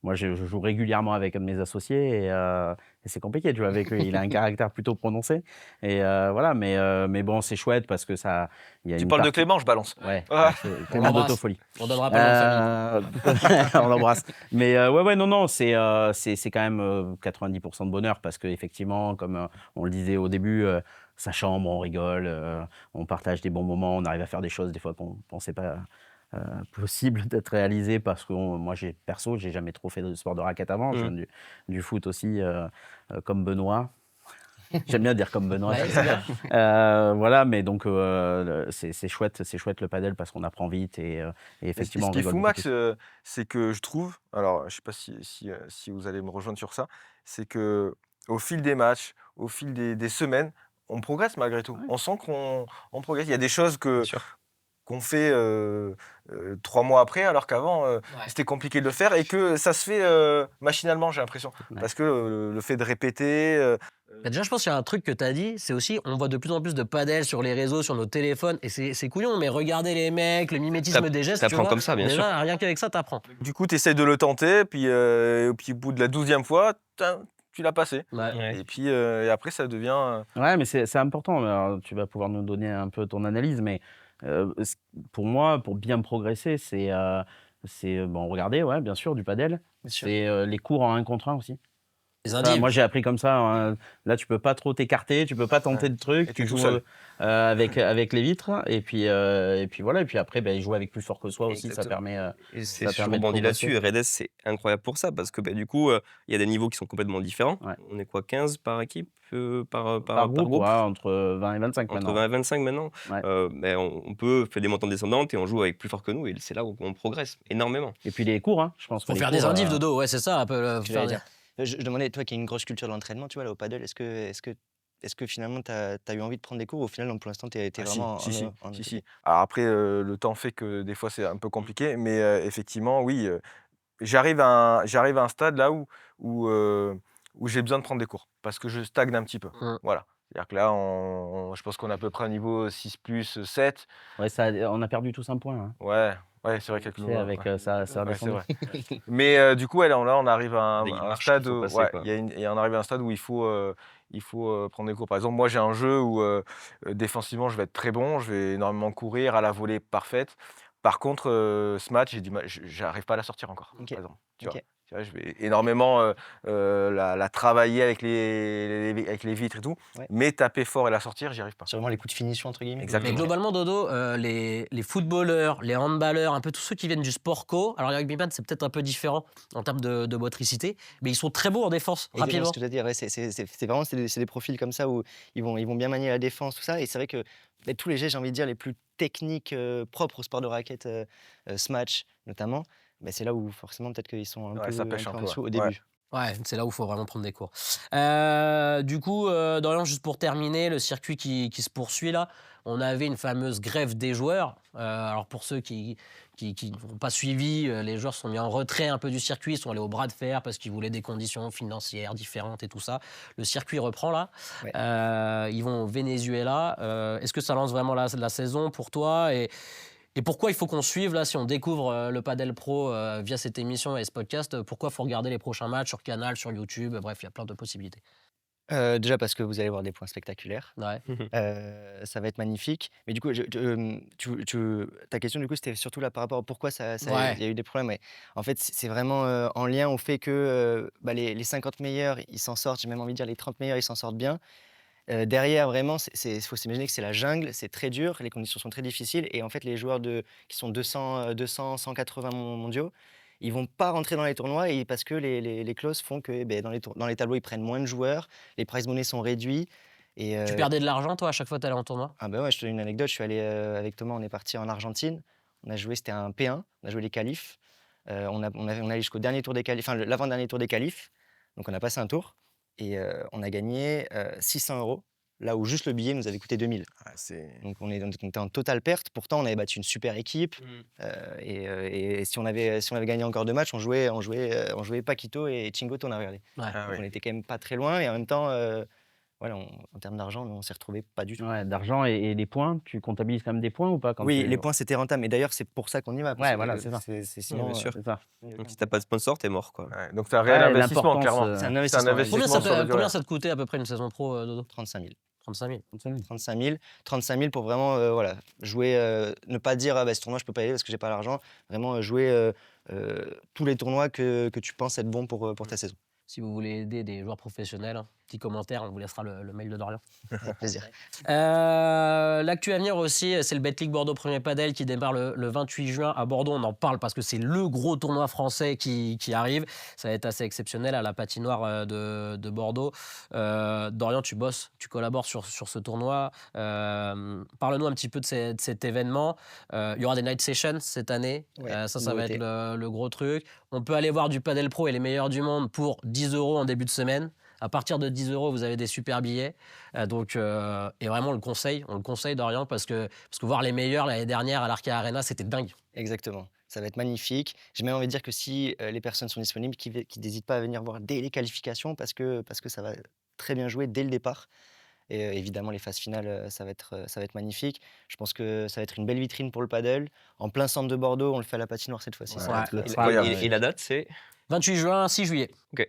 Moi, je joue régulièrement avec un de mes associés et c'est compliqué de jouer avec lui. Il a un caractère plutôt prononcé. Et voilà, mais bon, c'est chouette parce que ça. Il y a Tu une parles de partie- Clément, je balance. Ouais, Ah. c'est Clément l'embrasse. d'Autofolie. On donnera pas le nom de famille. On l'embrasse. Mais ouais, non, c'est quand même 90% de bonheur parce qu'effectivement, comme on le disait au début, sa chambre, on rigole, on partage des bons moments, on arrive à faire des choses des fois qu'on ne pensait pas possible d'être réalisées parce que moi, j'ai jamais trop fait de sport de raquette avant, je viens du foot aussi, comme Benoît. J'aime bien dire comme Benoît. Ouais, c'est bien. Voilà, mais donc c'est chouette le padel parce qu'on apprend vite et Et effectivement ce on qui est rigole fou, beaucoup Max, plus. c'est que je trouve, alors je sais pas si vous allez me rejoindre sur ça, c'est que au fil des matchs, au fil des semaines, on progresse malgré tout. Ouais. On sent qu'on progresse. Il y a des choses Bien sûr. qu'on fait 3 mois après, alors qu'avant, c'était compliqué de le faire et que ça se fait machinalement, j'ai l'impression. Ouais. Parce que le fait de répéter, Bah, déjà, je pense qu'il y a un truc que tu as dit, c'est aussi, on voit de plus en plus de padel sur les réseaux, sur nos téléphones, et c'est couillon, mais regardez les mecs, le mimétisme des gestes, tu T'apprends vois. comme ça, bien sûr. Déjà, rien qu'avec ça, t'apprends. du coup, tu essaies de le tenter, puis au bout de la 12e fois, tu l'as passé. Ouais. Ouais. Et puis et après, ça devient. Ouais, mais c'est important. Alors, tu vas pouvoir nous donner un peu ton analyse, mais ce pour moi, pour bien progresser, bon, regarder, ouais, bien sûr, du padel. Bien sûr. C'est, les cours en 1 contre 1 aussi. Les Ça, indices. moi, j'ai appris comme ça, hein. Là, tu peux pas trop t'écarter, tu peux pas tenter Ouais. de trucs, Et tu t'es tout joues, seul. avec les vitres et puis voilà et puis après, beh, jouer avec plus fort que soi aussi, ça Exactement. permet, Et ça je permet de rebondis progresser. là-dessus. Redes, c'est incroyable pour ça parce que bah, du coup, il y a des niveaux qui sont complètement différents. Ouais. On est quoi, 15 par équipe, Par groupe, ouais, entre 20 et 25 Entre maintenant. 20 et 25 maintenant. Ouais. Mais on peut faire des montants descendantes et on joue avec plus fort que nous. Et c'est là où on progresse énormément. Et puis les cours, hein, je pense que Faut les faire des cours, indifs de dos, ouais, c'est ça, un peu. Ce que j'allais dire. Je demandais, toi qui as une grosse culture de l'entraînement, tu vois, là, au paddle, est-ce que finalement, tu as eu envie de prendre des cours ou au final, non, pour l'instant, tu es Ah vraiment si. Alors après, le temps fait que des fois c'est un peu compliqué, mais effectivement, oui, j'arrive à un stade là où j'ai besoin de prendre des cours parce que je stagne un petit peu. Mmh. Voilà. C'est-à-dire que là, je pense qu'on est à peu près au niveau 6+, 7. ouais, ça on a perdu tous un point, hein. Ouais, c'est vrai Tu quelques sais, avec, ouais. ça a Ouais, c'est redescendu. vrai. Mais du coup, ouais, là, on arrive à Des un marches qu'il stade faut où passer, ouais, quoi. on arrive à un stade où il faut prendre des cours. Par exemple, moi, j'ai un jeu où défensivement, je vais être très bon, je vais énormément courir, à la volée parfaite. Par contre, ce match, j'ai du mal, j'arrive pas à la sortir encore, Ok, par exemple. Tu vois? ok. Tu vois, je vais énormément la travailler avec avec les vitres et tout, Ouais. mais taper fort et la sortir, j'y arrive pas. C'est vraiment les coups de finition, entre guillemets. Mais Exactement. globalement, Dodo, les footballeurs, les handballeurs, un peu tous ceux qui viennent du sport co, alors le rugbyman, c'est peut-être un peu différent en termes de motricité, mais ils sont très bons en défense, Exactement ce rapidement. que je veux dire. Ouais, c'est vraiment c'est des profils comme ça où ils vont bien manier la défense, tout ça. Et c'est vrai que tous les gestes, j'ai envie de dire, les plus techniques propres au sport de raquette, Smash notamment, c'est là où forcément peut-être qu'ils sont un Ouais, peu, ça pêche un un peu en peu, dessous au ouais. début. Ouais, c'est là où il faut vraiment prendre des cours. Du coup, Dorian, juste pour terminer, le circuit qui se poursuit là, on avait une fameuse grève des joueurs. Alors pour ceux qui n'ont pas suivi, les joueurs se sont mis en retrait un peu du circuit, ils sont allés au bras de fer parce qu'ils voulaient des conditions financières différentes et tout ça. Le circuit reprend là. Ouais. Ils vont au Venezuela. Est-ce que ça lance vraiment la saison pour toi et pourquoi il faut qu'on suive là, si on découvre le Padel Pro via cette émission et ce podcast, pourquoi il faut regarder les prochains matchs sur Canal, sur YouTube, bref, il y a plein de possibilités. Déjà parce que vous allez voir des points spectaculaires. Ouais. Ça va être magnifique. Mais du coup, ta question, du coup, c'était surtout là par rapport à pourquoi Ouais. il y a eu des problèmes. Ouais. En fait, c'est vraiment en lien au fait que les 50 meilleurs, ils s'en sortent. J'ai même envie de dire les 30 meilleurs, ils s'en sortent bien. Derrière, vraiment, faut s'imaginer que c'est la jungle, c'est très dur, les conditions sont très difficiles. Et en fait, les joueurs qui sont 200, 180 mondiaux, ils vont pas rentrer dans les tournois parce que les clauses font que dans les tableaux, ils prennent moins de joueurs, les prize money sont réduits. Et, Tu perdais de l'argent, toi, à chaque fois que tu allais en tournoi? ah bah ouais, je te donne une anecdote. Je suis allé avec Thomas, on est parti en Argentine. On a joué, c'était un P1, on a joué les qualifs. On est allé jusqu'au dernier tour des qualifs, enfin l'avant-dernier tour des qualifs. Donc on a passé un tour et on a gagné 600 €, là où juste le billet nous avait coûté 2000. Ah, Donc on était en totale perte. Pourtant, on avait battu une super équipe. Et si on avait gagné encore 2 matchs, on jouait Paquito et Chingoto, on a regardé. Ouais. Ah Donc oui. on était quand même pas très loin et en même temps, voilà, en termes d'argent, nous, on s'est retrouvés pas du tout. Ouais, d'argent et des points, tu comptabilises quand même des points ou pas quand Oui, tu les points, c'était rentable. Et d'ailleurs, c'est pour ça qu'on y va. Parce Ouais, que, voilà, c'est ça. sinon, bien sûr. c'est ça. Donc si t'as pas de sponsor, t'es mort, quoi. Ouais, donc c'est un réel Ouais, investissement, l'importance, clairement. c'est un C'est un investissement. investissement sur le durée. Combien ça te coûtait à peu près une saison pro, Dodo? 35 000. 35 000. 35 000 pour vraiment voilà, jouer, ne pas dire ce tournoi, je peux pas y aller parce que j'ai pas l'argent. Vraiment jouer tous les tournois que tu penses être bon pour ta saison. Si vous voulez aider des joueurs professionnels, Petit commentaire, on vous laissera le mail de Dorian. Avec plaisir. L'actu à venir aussi, c'est le Betclic Bordeaux Premier Padel qui démarre le 28 juin à Bordeaux. On en parle parce que c'est le gros tournoi français qui arrive. Ça va être assez exceptionnel à la patinoire de Bordeaux. Dorian, tu bosses, tu collabores sur ce tournoi. Parle-nous un petit peu de cet événement. Il y aura des night sessions cette année. Ouais, Ça va nouveauté. être le gros truc. On peut aller voir du padel pro et les meilleurs du monde pour 10 € en début de semaine. À partir de 10 €, vous avez des super billets. Et vraiment, on le conseille, Dorian, parce que voir les meilleurs l'année dernière à l'Arca Arena, c'était dingue. Exactement. Ça va être magnifique. J'ai même envie de dire que si les personnes sont disponibles, qui n'hésitent pas à venir voir dès les qualifications parce que ça va très bien jouer dès le départ. Et évidemment, les phases finales, ça va être magnifique. Je pense que ça va être une belle vitrine pour le paddle. En plein centre de Bordeaux, on le fait à la patinoire cette fois-ci. Ça va Ouais. être Le et- tram, Et la date, c'est 28 juin, 6 juillet. Ok.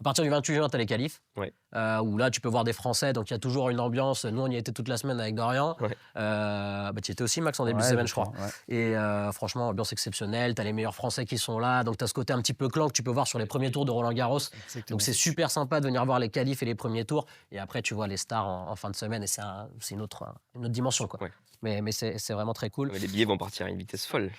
À partir du 28 juin, tu as les qualifs. Ouais. Où là, tu peux voir des Français. Donc, il y a toujours une ambiance. Nous, on y était toute la semaine avec Dorian. Ouais. Tu y étais aussi, Max, en début de Ouais, semaine, je crois. ouais. Et franchement, ambiance exceptionnelle. Tu as les meilleurs Français qui sont là. Donc, tu as ce côté un petit peu clan que tu peux voir sur les premiers tours de Roland-Garros. Exactement. Donc, c'est super sympa de venir voir les qualifs et les premiers tours. Et après, tu vois les stars en fin de semaine. Et c'est une autre dimension, quoi. Ouais. Mais c'est vraiment très cool. les billets vont partir à une vitesse folle.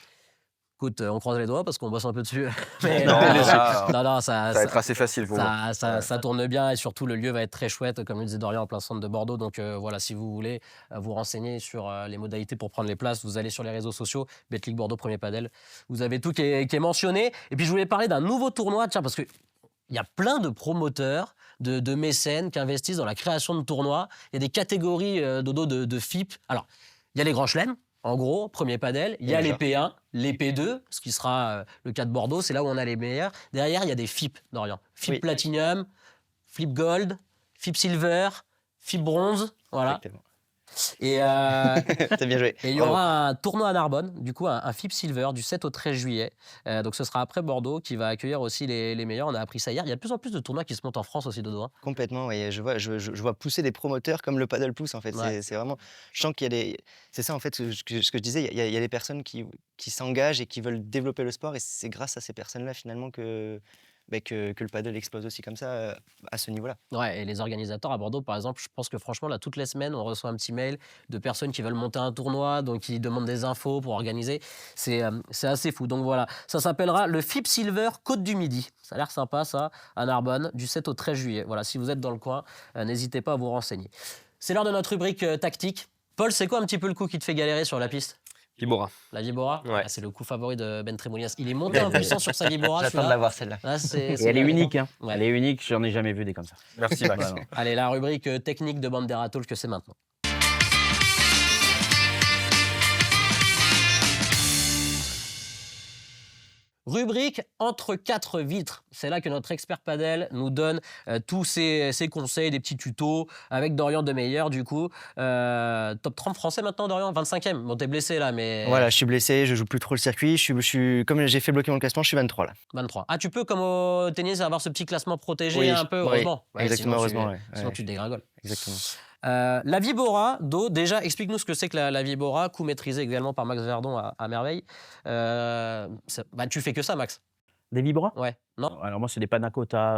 Écoute, on croise les doigts parce qu'on bosse un peu dessus. Mais Non, là, non, ça va être assez facile pour moi. ça tourne bien et surtout le lieu va être très chouette, comme le disait Dorian, en plein centre de Bordeaux. Donc voilà, si vous voulez vous renseigner sur les modalités pour prendre les places, vous allez sur les réseaux sociaux, Betclic Bordeaux Premier Padel. Vous avez tout qui est mentionné. Et puis je voulais parler d'un nouveau tournoi, tiens, parce que il y a plein de promoteurs, de mécènes qui investissent dans la création de tournois. Il y a des catégories Dodo de FIP. Alors, il y a les grands chelems. En gros, premier padel, il y a les P1, les P2, ce qui sera le cas de Bordeaux, c'est là où on a les meilleurs. Derrière, il y a des FIP, Dorian. FIP Oui. Platinum, FIP Gold, FIP Silver, FIP Bronze, voilà. Exactement. Et T'as bien joué. il y aura un tournoi à Narbonne, du coup un FIP Silver du 7 au 13 juillet. Donc ce sera après Bordeaux qui va accueillir aussi les meilleurs. On a appris ça hier. Il y a de plus en plus de tournois qui se montent en France aussi, Dodo. Complètement, oui. Je vois pousser des promoteurs comme le paddle pousse, en fait. Ouais. C'est vraiment... Je sens qu'il y a des... C'est ça, en fait, ce que je disais. Il y a des personnes qui s'engagent et qui veulent développer le sport. Et c'est grâce à ces personnes-là, finalement, que le paddle explose aussi comme ça, à ce niveau-là. Ouais, et les organisateurs à Bordeaux, par exemple, je pense que franchement, là, toutes les semaines, on reçoit un petit mail de personnes qui veulent monter un tournoi, donc qui demandent des infos pour organiser. C'est assez fou. Donc voilà, ça s'appellera le FIP Silver Côte du Midi. Ça a l'air sympa, ça, à Narbonne, du 7 au 13 juillet. Voilà, si vous êtes dans le coin, n'hésitez pas à vous renseigner. C'est l'heure de notre rubrique tactique. Paul, c'est quoi un petit peu le coup qui te fait galérer sur la piste? Vibora. La Vibora? Ouais. Ah, c'est le coup favori de Ben Tremoulias. Il est monté en puissance sur sa Vibora. J'attends de celui-là. l'avoir, celle-là. Ah, Et elle est unique, hein. Ouais. Elle est unique, j'en ai jamais vu des comme ça. Merci Max. Vraiment. Allez, la rubrique technique de Bandera Talk, c'est maintenant. Rubrique entre quatre vitres. C'est là que notre expert padel nous donne tous ses conseils, des petits tutos avec Dorian Demeyer du coup. Top 30 français maintenant, Dorian, 25e. Bon, t'es blessé là, mais Voilà, je suis blessé, je joue plus trop le circuit. Comme j'ai fait bloquer mon classement, je suis 23 là. 23. Ah, tu peux, comme au tennis, avoir ce petit classement protégé Oui, un peu, oui, heureusement. exactement, heureusement, ouais, Sinon, ouais. tu te dégringoles. Exactement. La Vibora, Do, déjà, explique-nous ce que c'est que la Vibora, coup maîtrisé également par Max Verdon à merveille. Tu fais que ça, Max? Des vibras? Ouais, non? Alors moi, c'est des panna cotta,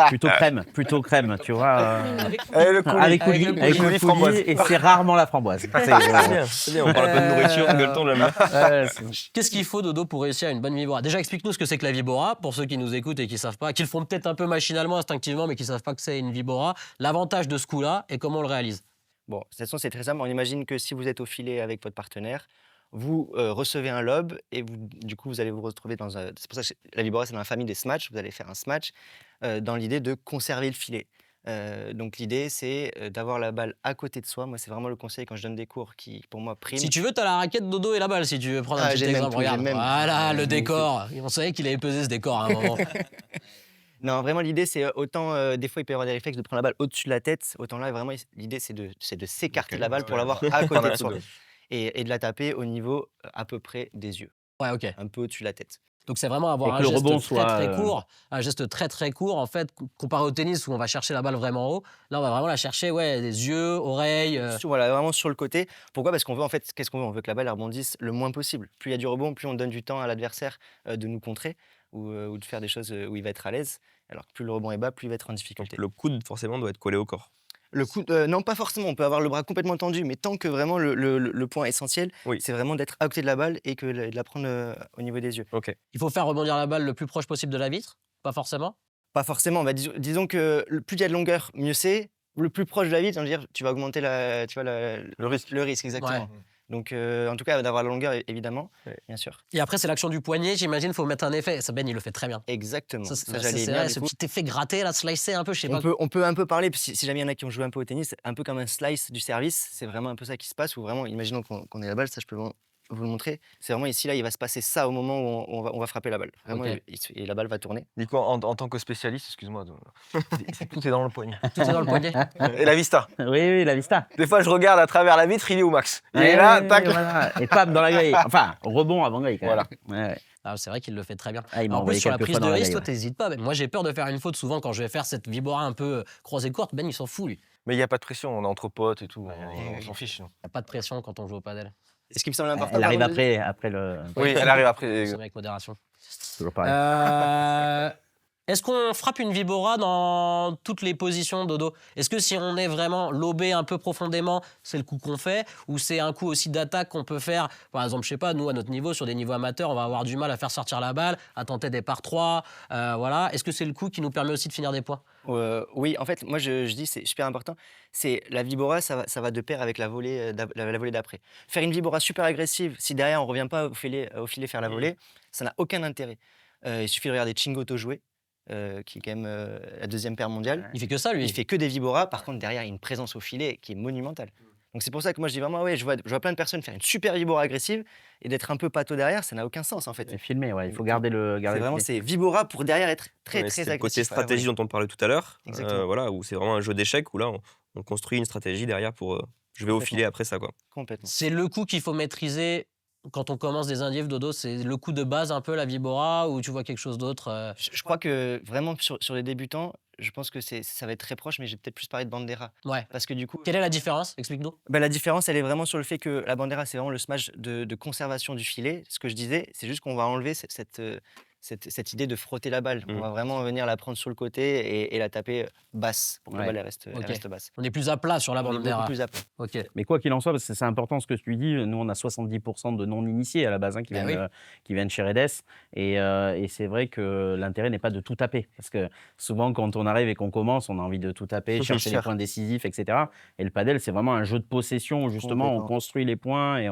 plutôt crème, tu vois. Le coulis. Avec Avec coulis, le avec coulis le framboise. coulis, et c'est rarement la framboise. C'est bien, on parle un peu de nourriture, gueuleton jamais. Qu'est-ce qu'il faut, Dodo, pour réussir une bonne Vibora? Déjà, explique-nous ce que c'est que la Vibora, pour ceux qui nous écoutent et qui ne savent pas, qui le font peut-être un peu machinalement, instinctivement, mais qui ne savent pas que c'est une Vibora. L'avantage de ce coup-là et comment on le réalise. Bon, de toute façon, c'est très simple. On imagine que si vous êtes au filet avec votre partenaire, vous recevez un lob et du coup, vous allez vous retrouver dans un... C'est pour ça que la Vibora, c'est dans la famille des smatchs. Vous allez faire un smatch dans l'idée de conserver le filet. Donc l'idée, c'est d'avoir la balle à côté de soi. Moi, c'est vraiment le conseil quand je donne des cours qui, pour moi, prime. Si tu veux, tu as la raquette, Dodo et la balle, si tu veux prendre un Ah, petit j'ai même exemple. tout, j'ai Regarde. même- Voilà, le magnifique. décor. On savait qu'il avait pesé ce décor à un moment. Non, vraiment, l'idée, c'est autant, des fois, il peut y avoir des réflexes de prendre la balle au-dessus de la tête. Autant là, vraiment, l'idée, c'est de s'écarter de la balle pour l'avoir à côté de soi. Et de la taper au niveau à peu près des yeux, Ouais, ok. un peu au-dessus de la tête. Donc c'est vraiment avoir Et un que le geste rebond très soit, très court, un geste très très court en fait comparé au tennis où on va chercher la balle vraiment haut. Là on va vraiment la chercher des yeux, oreilles. Voilà, vraiment sur le côté. Pourquoi? Parce qu'on veut, en fait, qu'est-ce qu'on veut? On veut que la balle elle rebondisse le moins possible. Plus il y a du rebond, plus on donne du temps à l'adversaire de nous contrer. ou de faire des choses où il va être à l'aise. Alors que plus le rebond est bas, plus il va être en difficulté. Le coude, forcément, doit être collé au corps. Le coude, non, pas forcément. On peut avoir le bras complètement tendu, mais tant que vraiment le point essentiel, Oui. c'est vraiment d'être à côté de la balle et de la prendre au niveau des yeux. Ok. Il faut faire rebondir la balle le plus proche possible de la vitre? Pas forcément? Pas forcément. Bah, disons que plus il y a de longueur, mieux c'est. Le plus proche de la vitre, dire, tu vas augmenter Le risque. le risque, exactement. Ouais. Donc, en tout cas, d'avoir la longueur, évidemment, Ouais. bien sûr. Et après, c'est l'action du poignet, j'imagine, faut mettre un effet. Ça, Ben, il le fait très bien. Exactement. Ça, Ça, j'allais y venir, vrai, du ce coup. petit effet gratté, là, slicé un peu, je sais pas. On peut un peu parler, si jamais il y en a qui ont joué un peu au tennis, c'est un peu comme un slice du service. C'est vraiment un peu ça qui se passe, où vraiment, imaginons qu'on ait la balle, ça je peux vous le montrer. C'est vraiment ici, là, il va se passer ça au moment où on va frapper la balle. Vraiment, Ok. et la balle va tourner. Nico, en tant que spécialiste, excuse-moi, tout est dans le poignet. Tout est dans le poignet. Et la vista. Oui, la vista. Des fois, je regarde à travers la vitre, il est au max. Il est là, tac. Voilà. Et pam, dans la grille. Enfin, rebond avant grille, quand même. Voilà. Ouais. Ah, c'est vrai qu'il le fait très bien. Ah, il m'a En plus, envoyé sur la quelques prise fois de dans la risque, grille, toi, ouais. t'hésites pas. Moi, j'ai peur de faire une faute souvent quand je vais faire cette vibora un peu croisée courte. Ben, il s'en fout, lui. Mais il n'y a pas de pression, on est entre potes et tout. oui. On s'en fiche. nous. Il n'y a pas de pression quand on joue au padel. Et ce qui me semble important. Elle arrive pardon, de dire- après le. Oui, elle arrive après. C'est avec modération. Toujours pareil. Est-ce qu'on frappe une vibora dans toutes les positions, Dodo? Est-ce que si on est vraiment lobé un peu profondément, c'est le coup qu'on fait? Ou c'est un coup aussi d'attaque qu'on peut faire? Par exemple, je sais pas, nous, à notre niveau, sur des niveaux amateurs, on va avoir du mal à faire sortir la balle, à tenter des par 3. Voilà. Est-ce que c'est le coup qui nous permet aussi de finir des points? Oui, en fait, moi je dis c'est super important. C'est la vibora, ça va de pair avec la volée, la volée d'après. Faire une vibora super agressive, si derrière on revient pas au filet faire la volée, ça n'a aucun intérêt. Il suffit de regarder Chingoto jouer, qui est quand même la deuxième paire mondiale. Il fait que ça, lui. Il fait que des viboras, par contre derrière il y a une présence au filet qui est monumentale. Donc c'est pour ça que moi je dis vraiment ouais, je vois plein de personnes faire une super vibora agressive et d'être un peu pâteau derrière, ça n'a aucun sens en fait. C'est filmé, ouais. Il faut garder le. C'est Garder le vraiment filet. c'est vibora pour derrière être très Ouais, très c'est le agressif. côté stratégie dont on parlait tout à l'heure, Exactement. voilà, où c'est vraiment un jeu d'échecs, où là, on construit une stratégie derrière pour je vais au Complètement. filet après ça, quoi. Complètement. C'est le coup qu'il faut maîtriser quand on commence des indives, Dodo. C'est le coup de base un peu, la vibora, ou tu vois quelque chose d'autre? Je crois que vraiment sur les débutants, je pense que ça va être très proche, mais j'ai peut-être plus parlé de bandera. Ouais. Parce que du coup, Quelle est la différence? Explique-nous. la différence, elle est vraiment sur le fait que la bandera, c'est vraiment le smash de conservation du filet. Ce que je disais, c'est juste qu'on va enlever cette idée de frotter la balle. On va vraiment venir la prendre sur le côté et la taper basse pour que la Ouais. balle elle Ok. reste basse. On est plus à plat sur la On est bandera. beaucoup plus à plat. Ok. Mais quoi qu'il en soit, parce que c'est important ce que tu dis, nous on a 70% de non-initiés à la base qui, Ben qui viennent chez Redes. Et c'est vrai que l'intérêt n'est pas de tout taper. Parce que souvent quand on arrive et qu'on commence, on a envie de tout taper, chercher les sûr. points décisifs, etc. Et le padel, c'est vraiment un jeu de possession où justement on Complètement. construit les points et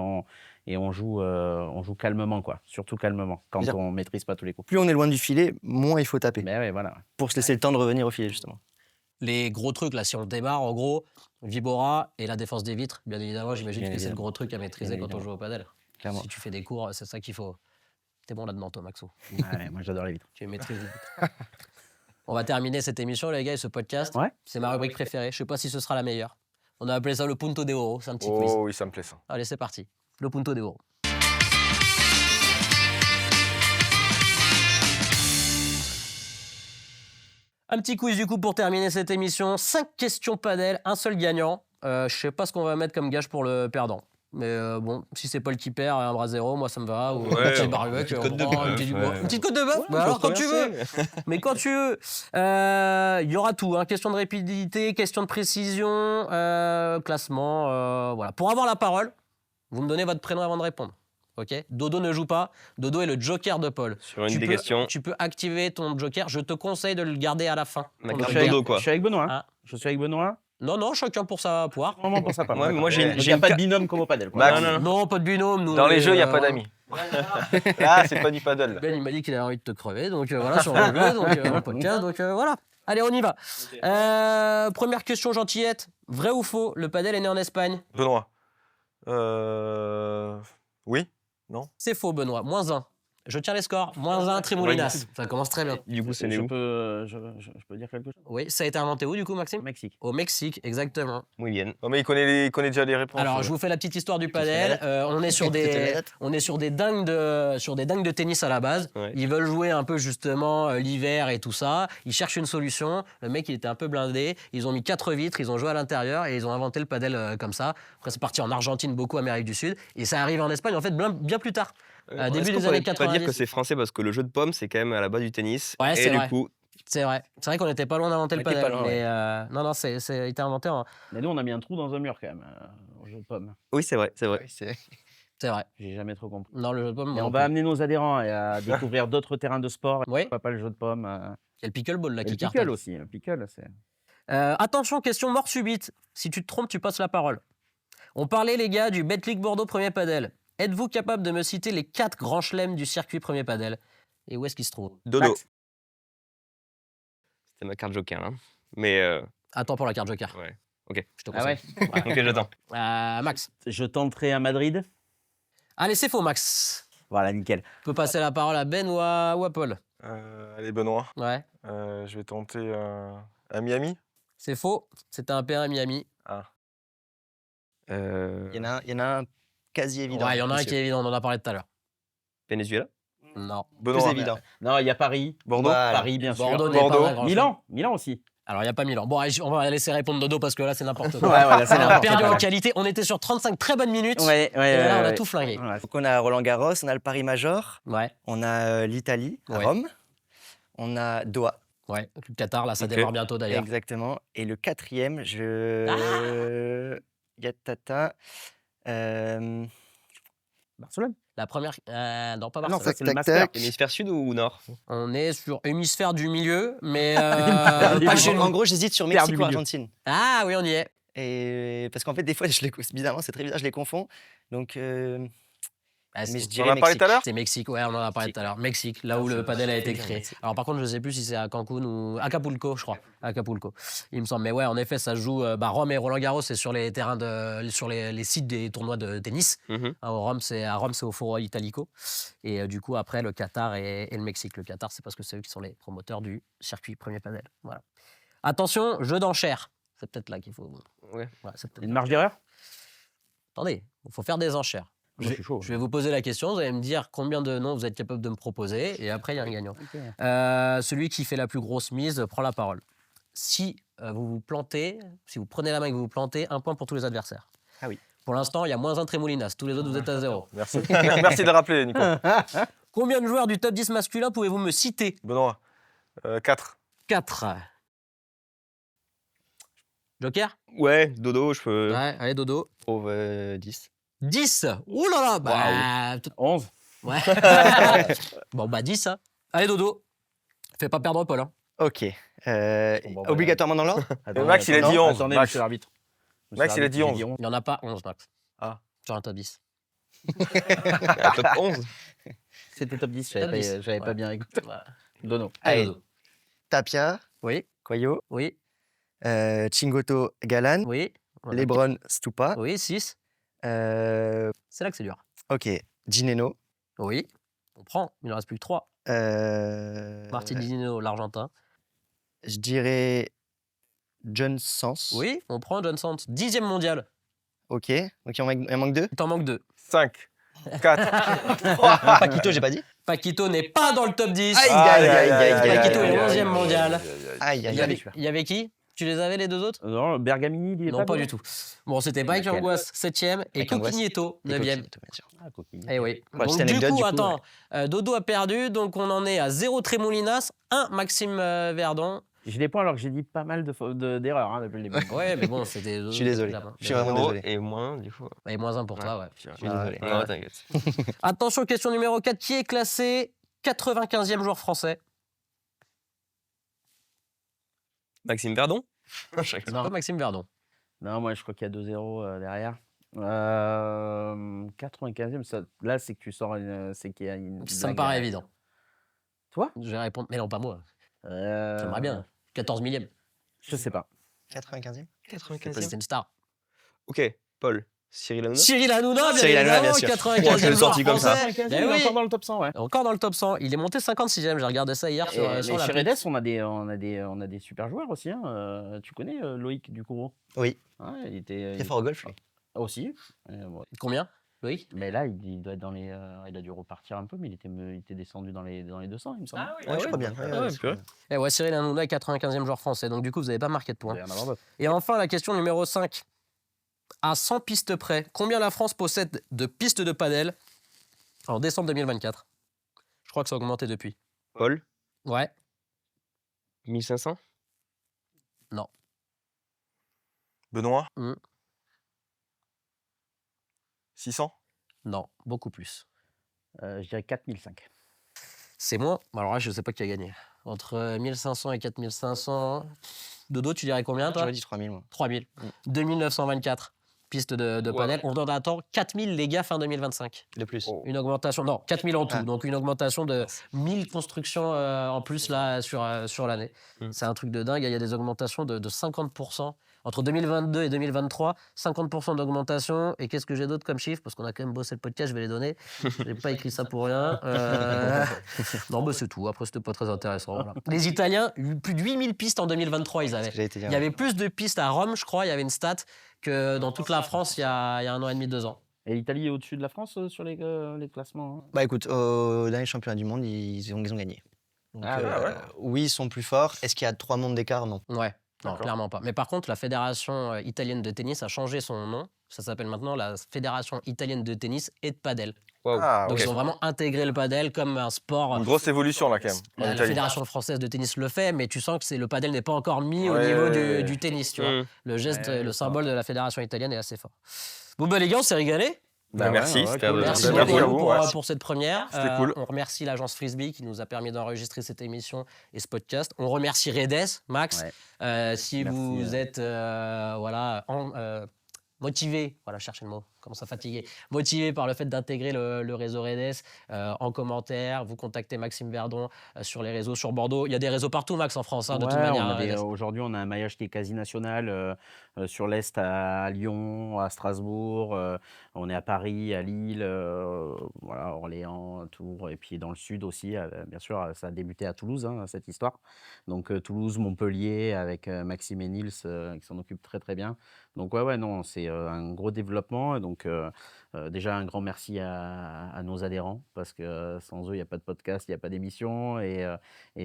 on joue calmement, quoi. Surtout calmement, quand C'est-à-dire- on maîtrise pas tous les coups. Plus on est loin du filet, moins il faut taper. Mais ouais, voilà. Pour se laisser le temps de revenir au filet, justement. Les gros trucs, là, si on démarre, en gros, vibora et la défense des vitres, bien évidemment, j'imagine Bien que c'est le évidemment. gros truc à maîtriser Bien quand on joue au padel. Clairement. Si tu fais des cours, c'est ça qu'il faut. T'es bon là-dedans, toi, Maxo. Ouais, moi j'adore les vitres. Tu maîtrises les vitres. On va terminer cette émission, les gars, et ce podcast. Ouais. C'est ma rubrique préférée. Je sais pas si ce sera la meilleure. On a appelé ça le punto de oro. C'est un petit quiz. Oh oui, ça me plaît ça. Allez, c'est parti. Le punto de oro. Un petit quiz du coup pour terminer cette émission. 5 questions padel, un seul gagnant. Je sais pas ce qu'on va mettre comme gage pour le perdant. Mais bon, si c'est Paul qui perd, un bras zéro, moi ça me va. Ou Ouais, un petit une Baruec, petite on côte de prend bœuf, une petite- ouais. une petite côte de bœuf. Bah alors quand tu veux. Mais quand tu veux. Il y aura tout. Hein. Question de rapidité, question de précision, classement. Voilà. Pour avoir la parole, vous me donnez votre prénom avant de répondre. Ok. Dodo ne joue pas. Dodo est le joker de Paul. Sur une des questions, Tu peux activer ton joker. Je te conseille de le garder à la fin. la On carte a- Dodo, quoi. Je suis avec Benoît. Ah. Je suis avec Benoît. Non, non, chacun pour sa poire. Vraiment pour ça, pas Ouais, mais moi, j'ai Donc, une- il j'ai n'y a une pas de ca- binôme comme au padel. quoi. Max, Non, non, non. Non, pas de binôme. Nous, Dans on les est, jeux, il n'y a pas d'amis. Là, c'est pas du paddle. Ben, il m'a dit qu'il avait envie de te crever, donc voilà, sur le jeu, donc le podcast, donc voilà. Allez, on y va. Première question gentillette. Vrai ou faux, le padel est né en Espagne? Benoît. Oui. C'est faux, Benoît. -1. Je tiens les scores. -1, Trimoulinas. Ça commence très bien. Du coup, c'est né Je où? peux dire quelque chose? Oui, ça a été inventé où, du coup, Au Maxime? Mexique. Au Mexique, exactement. Muy bien. Non, mais il connaît déjà les réponses. Alors, je vous fais la petite histoire du padel. On est sur des dingues de tennis à la base. Ouais. Ils veulent jouer un peu justement l'hiver et tout ça. Ils cherchent une solution. Le mec, il était un peu blindé. Ils ont mis 4 vitres, ils ont joué à l'intérieur et ils ont inventé le padel comme ça. Après, c'est parti en Argentine, beaucoup Amérique du Sud. Et ça arrive en Espagne, en fait, bien plus tard. Début Est-ce qu'on des années pourrait pas dire que 90. c'est français parce que le jeu de paume, c'est quand même à la base du tennis. Ouais, et c'est du vrai. coup, C'est vrai qu'on n'était pas loin d'inventer le On était pas padel. loin, Mais non, non, c'est a été inventé en. Mais nous, on a mis un trou dans un mur quand même, au jeu de pommes. oui, c'est vrai, c'est vrai. Oui, c'est C'est vrai. J'ai jamais trop compris. Non, le jeu de pomme. Mais moi on non va plus. amener nos adhérents à découvrir d'autres terrains de sport. Oui. Pourquoi pas le jeu de pommes. Il y a le pickleball là Et qui le cartonne. pickle aussi. Le pickle, c'est. Attention, question mort subite. Si tu te trompes, tu passes la parole. On parlait, les gars, du Betclic Bordeaux Premier Padel. Êtes-vous capable de me citer les 4 grands chelems du circuit Premier Padel? Et où est-ce qu'ils se trouvent? Dodo. Max. C'était ma carte joker, là. Mais Attends pour la carte joker. ouais. Ok. Je te Ah conseille. ouais. Ok, j'attends. Max. Je tenterai à Madrid. Allez, c'est faux, Max. Voilà, nickel. On peut passer la parole à Ben ou à Paul. Allez, Benoît. Ouais. Je vais tenter à Miami. C'est faux. C'était un P1 à Miami. Il y en a un quasi évident. Ouais, il y en a un qui monsieur. est évident, on en a parlé tout à l'heure. Venezuela. Non. Benoît. Plus évident. Non, il y a Paris. Bordeaux. Voilà. Paris, bien sûr. Bordeaux n'est Bordeaux. pas un grand Milan. Milan aussi. chelem. Alors, il n'y a pas Milan. Bon, allez, on va laisser répondre Dodo parce que là, c'est n'importe Ouais, quoi. voilà, c'est On a n'importe perdu quoi. en qualité. On était sur 35 très bonnes minutes. Ouais, ouais. Et là, on a ouais. tout flingué. Voilà. Donc on a Roland Garros, on a le Paris Major, Ouais, on a l'Italie, à Ouais. Rome, on a Doha. ouais. Le Qatar, là, ça Ok. démarre bientôt d'ailleurs. Exactement. Et le quatrième, Yatata. Barcelone. La première. Non, pas Ah non, Barcelone. ça, c'est le tac, master. tac. Hémisphère sud ou nord? On est sur hémisphère du milieu, mais du pas milieu. chez nous. En gros, j'hésite sur Terre du Mexique ou milieu. Argentine. Ah oui, on y est. Et parce qu'en fait, des fois, bizarrement, c'est très bizarre, je les confonds. Donc, Ah, mais c'est- je On dirais en a parlé tout à Mexique. l'heure. C'est Mexique, ouais, on en a parlé tout à l'heure. Mexique, là où le padel a été créé. Alors par contre, je ne sais plus si c'est à Cancun ou Acapulco, je crois. Acapulco, il me semble. Mais ouais, en effet, ça se joue. Rome et Roland Garros, c'est sur les terrains sur les sites des tournois de tennis. Mhm. À Rome, c'est au Foro Italico. Et du coup, après, le Qatar et le Mexique. Le Qatar, c'est parce que c'est eux qui sont les promoteurs du circuit Premier Padel. Voilà. Attention, jeu d'enchères. C'est peut-être là qu'il faut. Ouais. C'est peut-être Une là. marge d'erreur. Attendez, il faut faire des enchères. Moi, je suis chaud. Je vais vous poser la question, vous allez me dire combien de noms vous êtes capable de me proposer, et après il y a un gagnant. Ok. Celui qui fait la plus grosse mise prend la parole. Si vous vous plantez, si vous prenez la main et que vous vous plantez, un point pour tous les adversaires. Ah oui. Pour l'instant, il y a moins un Trémoulinas, tous les autres vous êtes à 0. Merci. Merci de le rappeler, Nico. Combien de joueurs du top 10 masculin pouvez-vous me citer? Benoît. 4. 4. Joker? Ouais, Dodo, je peux. Ouais, allez Dodo. Trouve 10. 10. Ouh là là, bah, 11. ouais. Bon bah 10. Hein. Allez Dodo. Fais pas perdre Paul. Hein. Ok. Bon, bah, Obligatoirement dans l'ordre. Max, il a dit 11. Attendez, Max. monsieur l'arbitre. Monsieur Max, il a l'arbitre, dit j'ai 11. Il n'y en a pas 11, Max. Ah. Sur un top 10. Ah, top 11. C'était top 10, Top 10, j'avais ouais. pas bien écouté. Dono. Allez. Dodo. Tapia, Oui, Koyo, oui, Chingoto, Galan, oui. Voilà. Lebron, Stupa. Oui, 6. euh, C'est là que c'est dur. ok. Gineno. Oui, on prend. Il ne reste plus que 3. Martin Gineno, l'Argentin. Je dirais John Sans. Oui, on prend John Sant. 10e mondial. Ok. Donc il en manque 2. Il t'en manque 2. 5. 4. Paquito, j'ai pas dit. Paquito n'est pas dans le top 10. Paquito est 11e mondial. Aïe, Il aïe, y, avait, aïe. il y avait qui? Tu les avais les deux autres? Non, Bergamini, il est Non, pas dedans du tout. Bon, c'était Mike lequel Angoisse, 7e, et Mike Angoisse. Coquigneto, Et 9e. Coquinetto, bien sûr. Ah, coquille. Eh oui. Bah, Donc, petite du anecdote, coup, du coup, attends, Dodo a perdu, donc on en est à 0 Trémoulinas, 1 Maxime Verdon. J'ai des points alors que j'ai dit pas mal d'erreurs hein, depuis le début. Ouais, mais bon, c'était. Je suis désolé. Je suis vraiment Zéro désolé. et moins, du coup. Et moins 1 pour toi, ouais. Je suis désolé. Non, t'inquiète. Attention, question numéro 4. Qui est classé 95e joueur français? Maxime Verdon. C'est pas Maxime Verdon. Non, moi je crois qu'il y a 2-0 derrière. 95e, là c'est que tu sors c'est qu'il y a une. Ça me blague paraît derrière. évident. Toi Je vais répondre. Mais non, pas moi. Euh, J'aimerais bien. 14 millième. Je sais pas. 95e. C'était une star. Ok, Paul. Cyril Hanouna. Cyril Hanouna, bien Cyril Hanouna, bien évidemment, sûr. 95e Oh, je l'ai sorti joueur comme ça. français. il Ben est oui. encore dans le top 100, ouais. Encore dans le top 100. Il est monté 56e. J'ai regardé ça hier sur Et la chez page. Redes, on a des super joueurs aussi. Hein. Tu connais Loïc Ducourau? Oui. Ouais, il était. Très fort au golf, lui. Aussi. Bon. Combien, Loïc? Mais là, il doit être dans les. Il a dû repartir un peu, mais il était descendu dans les 200, il me semble. Ouais, je crois bien. Ah ouais, c'est Eh ouais, Cyril Hanouna est 95e joueur français. Donc du coup, vous n'avez pas marqué de Il points. doit y en avoir d'autres. Et enfin, la question numéro 5. À 100 pistes près, combien la France possède de pistes de padel En décembre 2024. Je crois que ça a augmenté depuis. Paul, Ouais. 1500. Non. Benoît, Mm. 600. Non. Beaucoup plus. Je dirais 4005. C'est moins. Alors là, je sais pas qui a gagné. Entre 1500 et 4500. Dodo, tu dirais combien, toi? J'aurais dit 3000, moi. 3000. 2924 pistes de padel. On en attend 4000, les gars, fin 2025. De plus. Oh. Une augmentation, non, 4000 en tout. Ah. Donc une augmentation de 1000 constructions en plus là sur l'année. C'est un truc de dingue. Il y a des augmentations de 50%. Entre 2022 et 2023, 50% d'augmentation. Et qu'est-ce que j'ai d'autre comme chiffre? Parce qu'on a quand même bossé le podcast, je vais les donner. Je n'ai pas écrit ça pour rien. Non, bah, c'est tout. Après, c'était pas très intéressant. Voilà. Les Italiens, plus de 8000 pistes en 2023, ils avaient. J'ai été dire. Il y avait plus de pistes à Rome, je crois. Il y avait une stat que dans toute la France il y a 1 an et demi, 2 ans. Et l'Italie est au-dessus de la France sur les classements, hein? Bah écoute, au dernier championnat du monde, ils ont gagné. Donc, Ah ouais. oui, ils sont plus forts. Est-ce qu'il y a 3 mondes d'écart? Non. Ouais, non, D'accord. clairement pas. Mais par contre, la fédération italienne de tennis a changé son nom. Ça s'appelle maintenant la Fédération italienne de tennis et de padel. Waouh. Ah, Donc ok. ils ont vraiment intégré le padel comme un sport. Une grosse évolution là quand même. En La Italie. Fédération française de tennis le fait, mais tu sens que le padel n'est pas encore mis au Ouais, niveau ouais. du tennis. Tu vois. Mmh. Le geste, Ouais, le je symbole de la Fédération italienne est assez fort. Bon, bah les gars, on s'est régalé. Bah, merci, c'était cool. Merci Merci beaucoup à vous, ouais. pour cette première. C'était cool. On remercie l'agence Frisbee qui nous a permis d'enregistrer cette émission et ce podcast. On remercie Redes, Max. Ouais. Si Merci, vous êtes motivé, voilà, cherchez le mot, commence à fatiguer, motivé par le fait d'intégrer le réseau Redes, en commentaire, vous contactez Maxime Verdon sur les réseaux, sur Bordeaux. Il y a des réseaux partout, Max, en France, hein, de toute Ouais, manière. on a Redes. aujourd'hui, on a un maillage qui est quasi national sur l'Est à Lyon, à Strasbourg, on est à Paris, à Lille, voilà, Orléans, Tours, et puis dans le sud aussi, bien sûr, ça a débuté à Toulouse, hein, cette histoire. Donc Toulouse, Montpellier, avec Maxime et Nils qui s'en occupent très très bien. Donc ouais, non, c'est un gros développement. Et donc déjà un grand merci à nos adhérents, parce que sans eux, il n'y a pas de podcast, il n'y a pas d'émission, et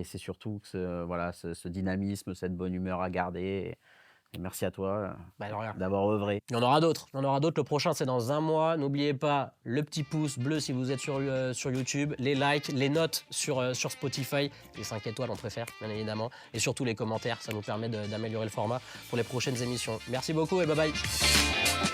c'est surtout que ce dynamisme, cette bonne humeur à garder. Et merci à toi Bah, alors, regarde. d'avoir œuvré. Il y en aura d'autres. Il y en aura d'autres. Le prochain, c'est dans 1 mois. N'oubliez pas le petit pouce bleu si vous êtes sur YouTube, les likes, les notes sur Spotify, les 5 étoiles, on préfère, bien évidemment, et surtout les commentaires. Ça nous permet d'améliorer le format pour les prochaines émissions. Merci beaucoup et bye bye.